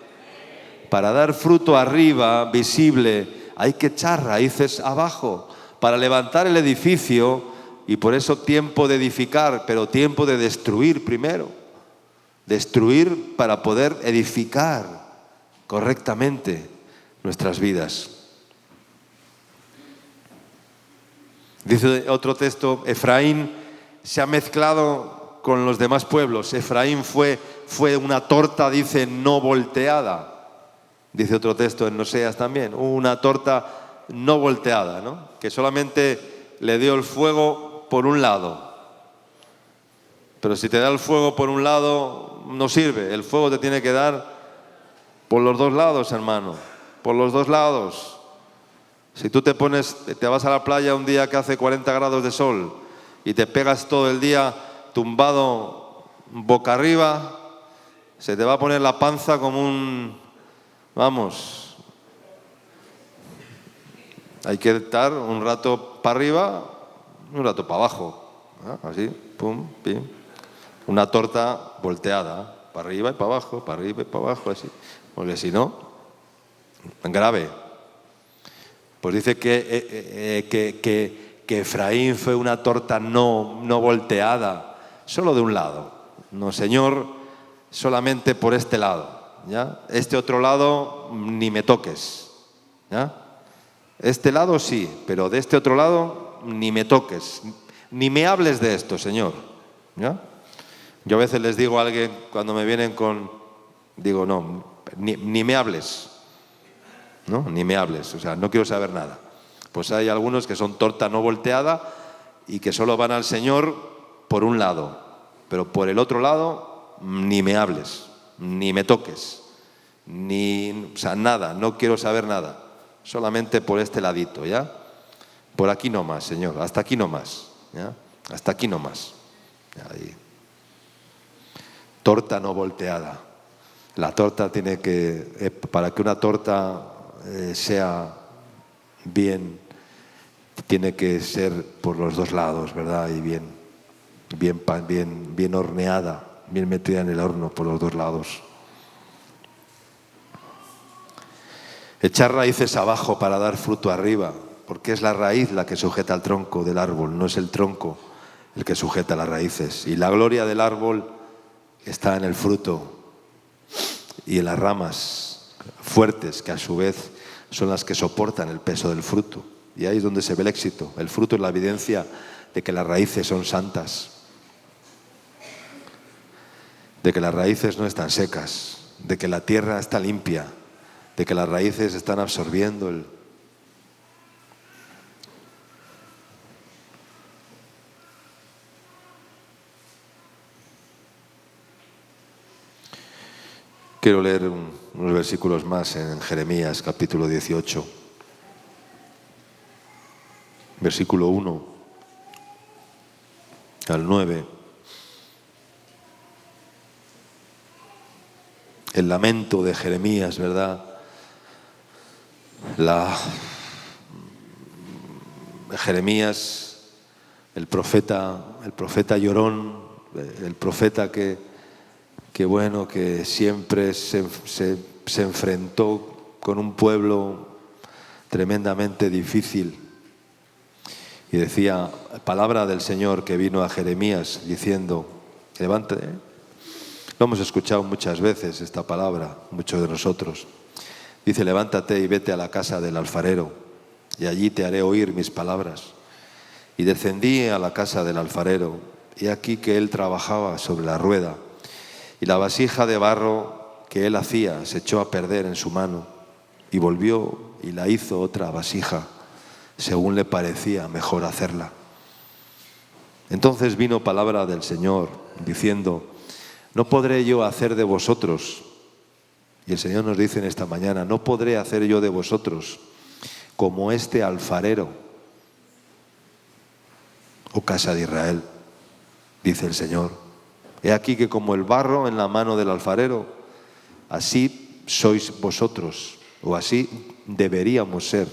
Para dar fruto arriba, visible, hay que echar raíces abajo. Para levantar el edificio, y por eso tiempo de edificar, pero tiempo de destruir primero. Destruir para poder edificar correctamente nuestras vidas. Dice otro texto, Efraín se ha mezclado con los demás pueblos. Efraín fue una torta, dice, no volteada. Dice otro texto en Oseas también, una torta no volteada, ¿no? Que solamente le dio el fuego por un lado. Pero si te da el fuego por un lado, no sirve. El fuego te tiene que dar por los dos lados, hermano. Por los dos lados. Si tú te vas a la playa un día que hace 40 grados de sol y te pegas todo el día tumbado boca arriba, se te va a poner la panza como vamos, hay que estar un rato para arriba, un rato para abajo, ¿no? Así, pum, pim. Una torta volteada, para arriba y para abajo, para arriba y para abajo, así, porque si no, grave. Pues dice que Efraín fue una torta no volteada, solo de un lado. No, Señor, solamente por este lado, ¿ya? Este otro lado ni me toques, ¿ya? Este lado sí, pero de este otro lado ni me toques. ni me hables de esto, Señor. ¿Ya? Yo a veces les digo a alguien cuando me vienen digo, no, ni me hables, ¿no? Ni me hables, o sea, no quiero saber nada. Pues hay algunos que son torta no volteada y que solo van al Señor por un lado, pero por el otro lado ni me hables, ni me toques, o sea, nada, no quiero saber nada, solamente por este ladito, ¿ya? Por aquí no más, Señor, hasta aquí no más, ¿ya? Hasta aquí no más. Ahí. Torta no volteada. La torta tiene que, para que una torta sea bien, tiene que ser por los dos lados, ¿verdad? Y bien horneada, bien metida en el horno por los dos lados. Echar raíces abajo para dar fruto arriba, porque es la raíz la que sujeta al tronco del árbol, no es el tronco el que sujeta las raíces. Y la gloria del árbol está en el fruto y en las ramas fuertes, que a su vez son las que soportan el peso del fruto. Y ahí es donde se ve el éxito. El fruto es la evidencia de que las raíces son santas, de que las raíces no están secas, de que la tierra está limpia, de que las raíces están absorbiendo Quiero leer unos versículos más en Jeremías, capítulo 18, versículo 1 al 9. El lamento de Jeremías, ¿verdad? Jeremías, el profeta llorón, el profeta que siempre se enfrentó con un pueblo tremendamente difícil. Y decía, palabra del Señor que vino a Jeremías diciendo, levántate. Lo hemos escuchado muchas veces esta palabra, muchos de nosotros. Dice, levántate y vete a la casa del alfarero, y allí te haré oír mis palabras. Y descendí a la casa del alfarero, y aquí que él trabajaba sobre la rueda, y la vasija de barro que él hacía se echó a perder en su mano, y volvió y la hizo otra vasija, según le parecía mejor hacerla. Entonces vino palabra del Señor, diciendo, no podré yo hacer de vosotros. Y el Señor nos dice en esta mañana, no podré hacer yo de vosotros como este alfarero, oh casa de Israel, dice el Señor. He aquí que como el barro en la mano del alfarero, así sois vosotros, o así deberíamos ser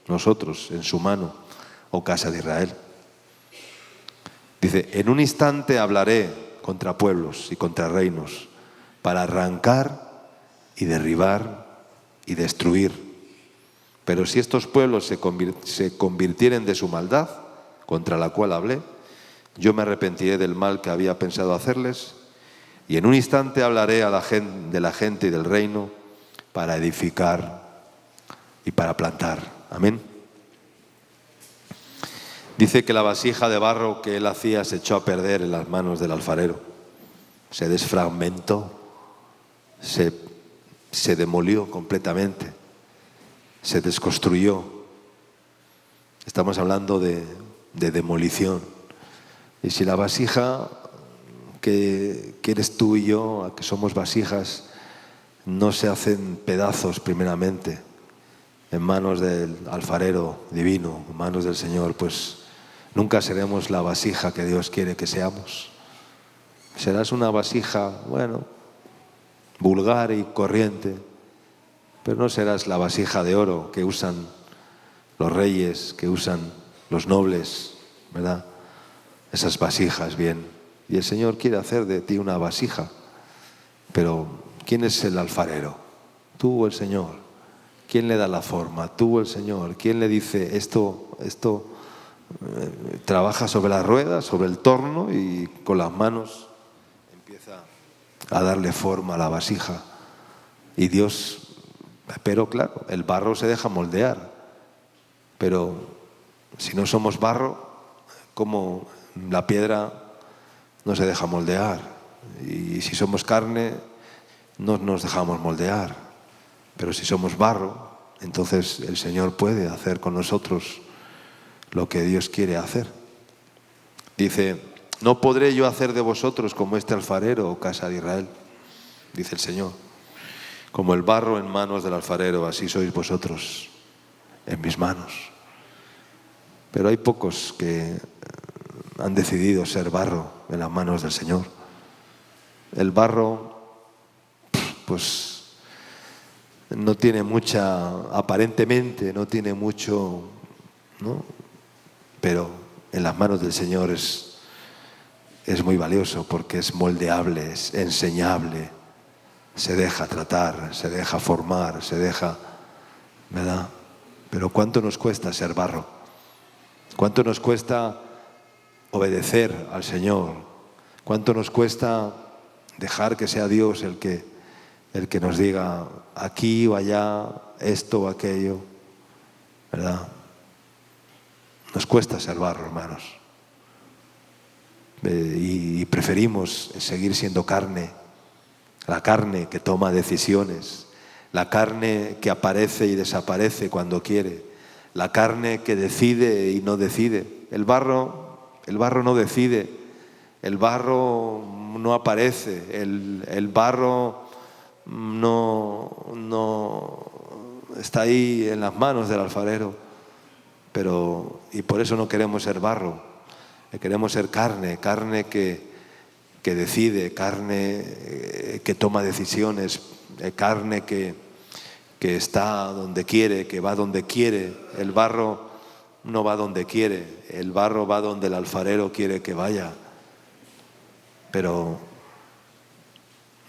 nosotros en su mano, oh casa de Israel. Dice, en un instante hablaré contra pueblos y contra reinos, para arrancar y derribar y destruir. Pero si estos pueblos se convirtieren de su maldad, contra la cual hablé, yo me arrepentiré del mal que había pensado hacerles, y en un instante hablaré de la gente y del reino para edificar y para plantar. Amén. Dice que la vasija de barro que él hacía se echó a perder en las manos del alfarero. Se desfragmentó, se demolió completamente, se desconstruyó. Estamos hablando de demolición. Y si la vasija que eres tú y yo, que somos vasijas, no se hacen pedazos primeramente en manos del alfarero divino, en manos del Señor, pues nunca seremos la vasija que Dios quiere que seamos. Serás una vasija, vulgar y corriente, pero no serás la vasija de oro que usan los reyes, que usan los nobles, ¿verdad? Esas vasijas bien. Y el Señor quiere hacer de ti una vasija. Pero ¿quién es el alfarero? Tú o el Señor. ¿Quién le da la forma? Tú o el Señor. ¿Quién le dice esto trabaja sobre la rueda, sobre el torno y con las manos empieza a darle forma a la vasija? Y Dios, pero claro, el barro se deja moldear. Pero si no somos barro, ¿cómo La piedra no se deja moldear. Y si somos carne, no nos dejamos moldear. Pero si somos barro, entonces el Señor puede hacer con nosotros lo que Dios quiere hacer. Dice, no podré yo hacer de vosotros como este alfarero, oh casa de Israel, dice el Señor. Como el barro en manos del alfarero, así sois vosotros en mis manos. Pero hay pocos que han decidido ser barro en las manos del Señor. El barro, pues, no tiene mucha, aparentemente no tiene mucho, ¿no? Pero en las manos del Señor es muy valioso porque es moldeable, es enseñable, se deja tratar, se deja formar, se deja, ¿verdad? Pero ¿cuánto nos cuesta ser barro? ¿Cuánto nos cuesta obedecer al Señor? ¿Cuánto nos cuesta dejar que sea Dios el que nos diga aquí o allá, esto o aquello? ¿Verdad? Nos cuesta ser barro, hermanos. Y preferimos seguir siendo carne, la carne que toma decisiones, la carne que aparece y desaparece cuando quiere, la carne que decide y no decide. El barro no decide, el barro no aparece, el barro no está ahí en las manos del alfarero. Y por eso no queremos ser barro, queremos ser carne que decide, carne que toma decisiones, carne que está donde quiere, que va donde quiere. El barro no va donde quiere, el barro va donde el alfarero quiere que vaya. Pero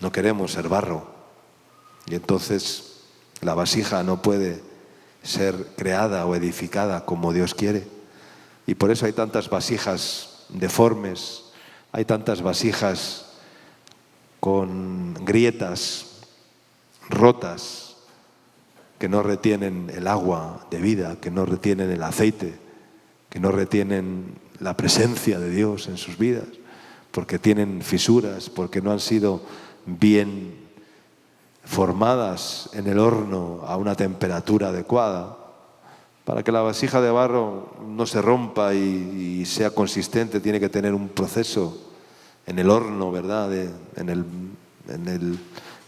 no queremos ser barro. Y entonces la vasija no puede ser creada o edificada como Dios quiere. Y por eso hay tantas vasijas deformes, hay tantas vasijas con grietas, rotas, que no retienen el agua de vida, que no retienen el aceite, que no retienen la presencia de Dios en sus vidas, porque tienen fisuras, porque no han sido bien formadas en el horno a una temperatura adecuada. Para que la vasija de barro no se rompa y sea consistente, tiene que tener un proceso en el horno, ¿verdad? En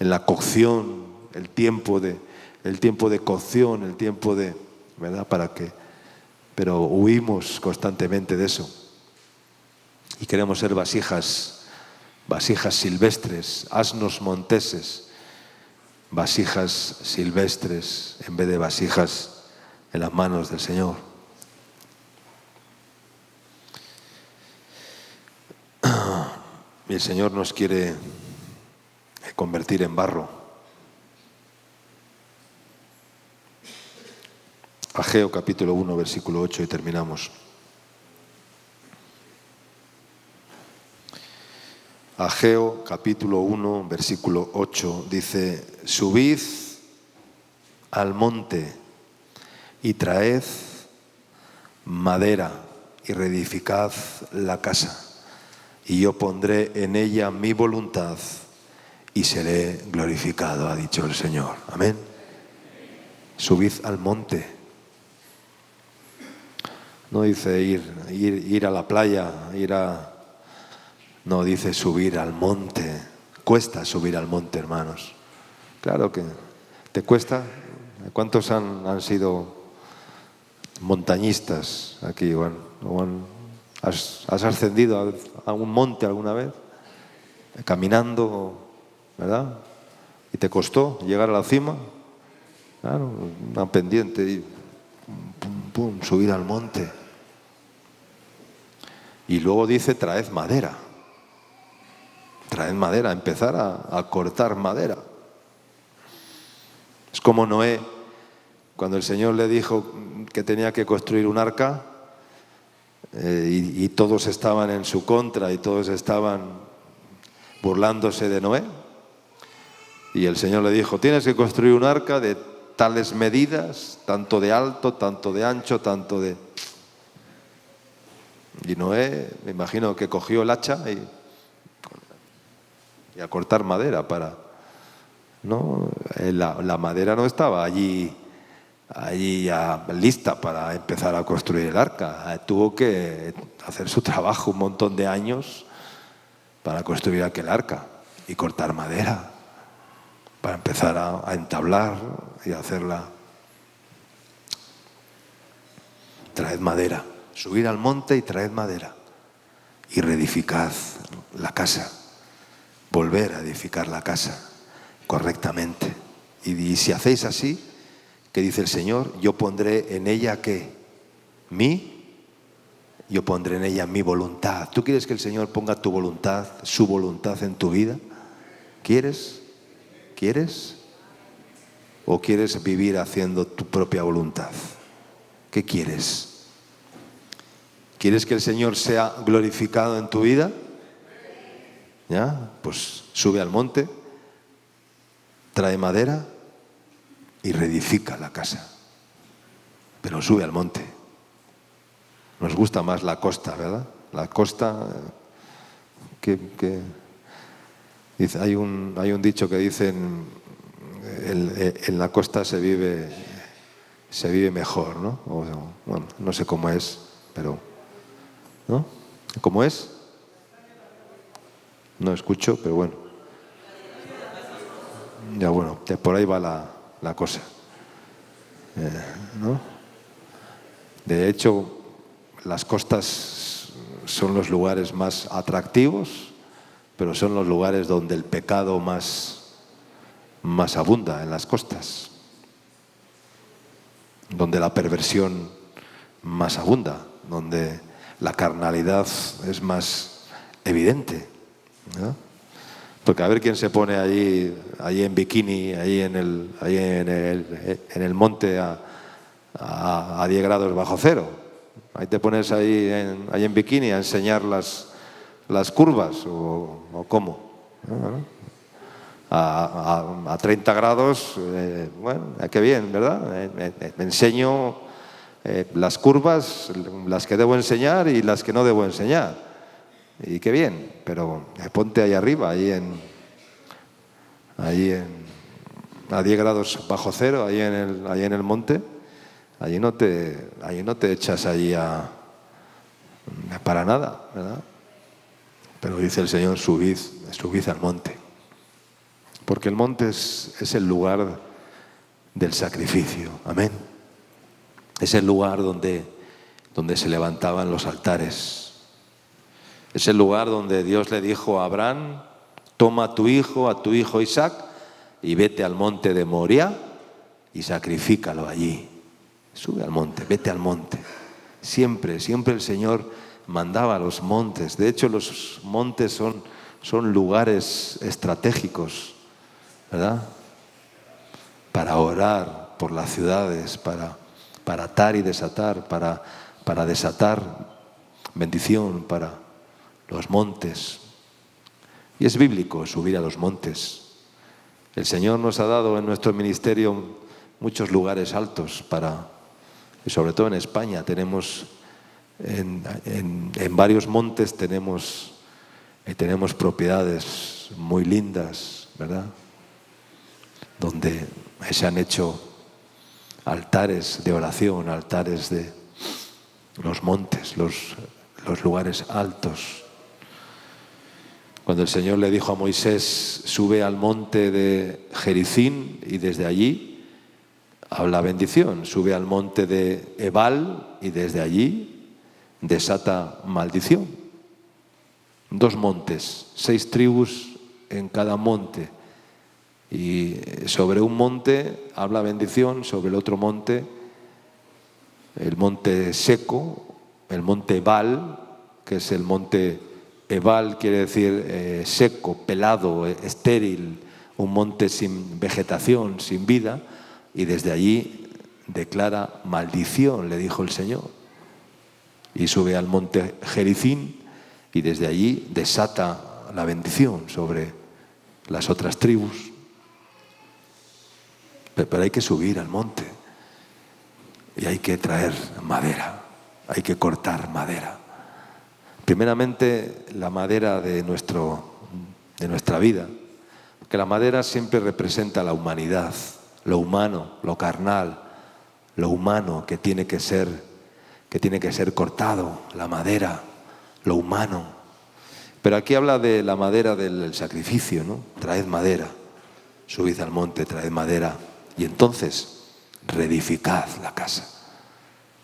la cocción, el tiempo de cocción, el tiempo de, ¿verdad? Pero huimos constantemente de eso. Y queremos ser vasijas silvestres, asnos monteses, vasijas silvestres en vez de vasijas en las manos del Señor. Y el Señor nos quiere convertir en barro. Ageo capítulo 1, versículo 8 y terminamos. Ageo capítulo 1, versículo 8 dice: subid al monte y traed madera y reedificad la casa, y yo pondré en ella mi voluntad y seré glorificado, ha dicho el Señor. Amén. Subid al monte. No dice ir a la playa, no, dice subir al monte. Cuesta subir al monte, hermanos. Claro que te cuesta. ¿Cuántos han sido montañistas aquí? ¿Has ascendido a un monte alguna vez? Caminando, ¿verdad? ¿Y te costó llegar a la cima? Claro, una pendiente y subir al monte. Y luego dice: traed madera. Traed madera, empezar a cortar madera. Es como Noé, cuando el Señor le dijo que tenía que construir un arca, y todos estaban en su contra y todos estaban burlándose de Noé. Y el Señor le dijo: tienes que construir un arca de tales medidas, tanto de alto, tanto de ancho, tanto de... Y Noé, me imagino que cogió el hacha y a cortar madera para... ¿no? La madera no estaba allí ya lista para empezar a construir el arca. Tuvo que hacer su trabajo un montón de años para construir aquel arca y cortar madera para empezar a entablar y hacerla. Traed madera, subid al monte y traed madera y reedificad la casa, volver a edificar la casa correctamente. Y si hacéis así, ¿qué dice el Señor? Yo pondré en ella, ¿qué? Yo pondré en ella mi voluntad. ¿Tú quieres que el Señor ponga tu voluntad, su voluntad en tu vida? ¿Quieres? ¿Quieres? ¿O quieres vivir haciendo tu propia voluntad? ¿Qué quieres? ¿Quieres que el Señor sea glorificado en tu vida? ¿Ya? Pues sube al monte, trae madera y reedifica la casa. Pero sube al monte. Nos gusta más la costa, ¿verdad? La costa, dice, hay un dicho que dicen, en la costa se vive mejor, ¿no? Bueno, no sé cómo es, pero, ¿no? ¿Cómo es? No escucho, pero bueno. Ya bueno, por ahí va la cosa. ¿No? De hecho, las costas son los lugares más atractivos, pero son los lugares donde el pecado más abunda, en las costas. Donde la perversión más abunda, donde la carnalidad es más evidente, ¿no? Porque a ver quién se pone allí en bikini, en el monte a 10 grados bajo cero. Ahí te pones ahí en bikini a enseñar las curvas o cómo. ¿No? A 30 grados, bueno, qué bien, ¿verdad? Me enseño las curvas, las que debo enseñar y las que no debo enseñar. Y qué bien, pero ponte ahí arriba, a 10 grados bajo cero, ahí en el monte, allí no te echas allí para nada, ¿verdad? Pero dice el Señor, subid al monte. Porque el monte es el lugar del sacrificio, amén. Es el lugar donde se levantaban los altares. Es el lugar donde Dios le dijo a Abraham, toma a tu hijo Isaac, y vete al monte de Moria y sacrifícalo allí. Sube al monte, vete al monte. Siempre el Señor mandaba a los montes. De hecho, los montes son lugares estratégicos, ¿verdad? Para orar por las ciudades, para atar y desatar, para desatar bendición para los montes. Y es bíblico subir a los montes. El Señor nos ha dado en nuestro ministerio muchos lugares altos y sobre todo en España tenemos en varios montes tenemos propiedades muy lindas, ¿verdad? Donde se han hecho altares de oración, altares de los montes, los lugares altos. Cuando el Señor le dijo a Moisés, sube al monte de Gerizim y desde allí habla bendición, sube al monte de Ebal y desde allí desata maldición. 2 montes, 6 tribus en cada monte. Y sobre un monte habla bendición, sobre el otro monte, el monte seco, el monte Ebal, que es el monte Ebal, quiere decir seco, pelado, estéril, un monte sin vegetación, sin vida, y desde allí declara maldición, le dijo el Señor. Y sube al monte Gerizim y desde allí desata la bendición sobre las otras tribus. Pero hay que subir al monte y hay que traer madera, hay que cortar madera. Primeramente, la madera de nuestra vida, porque la madera siempre representa la humanidad, lo humano, lo carnal, lo humano que tiene que ser cortado, la madera, lo humano. Pero aquí habla de la madera del sacrificio, ¿no? Traed madera, subid al monte, traed madera, y entonces reedificad la casa,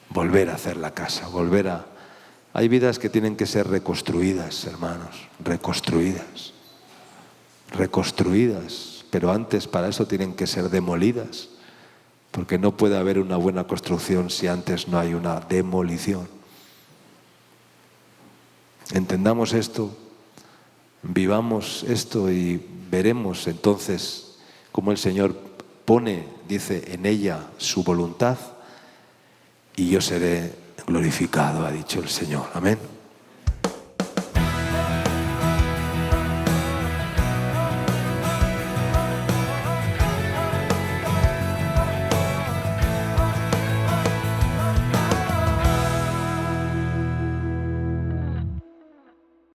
volver a hacer la casa, Hay vidas que tienen que ser reconstruidas, hermanos, reconstruidas, pero antes para eso tienen que ser demolidas, porque no puede haber una buena construcción si antes no hay una demolición. Entendamos esto, vivamos esto y veremos entonces cómo el Señor pone, dice, en ella su voluntad y yo seré glorificado, ha dicho el Señor. Amén.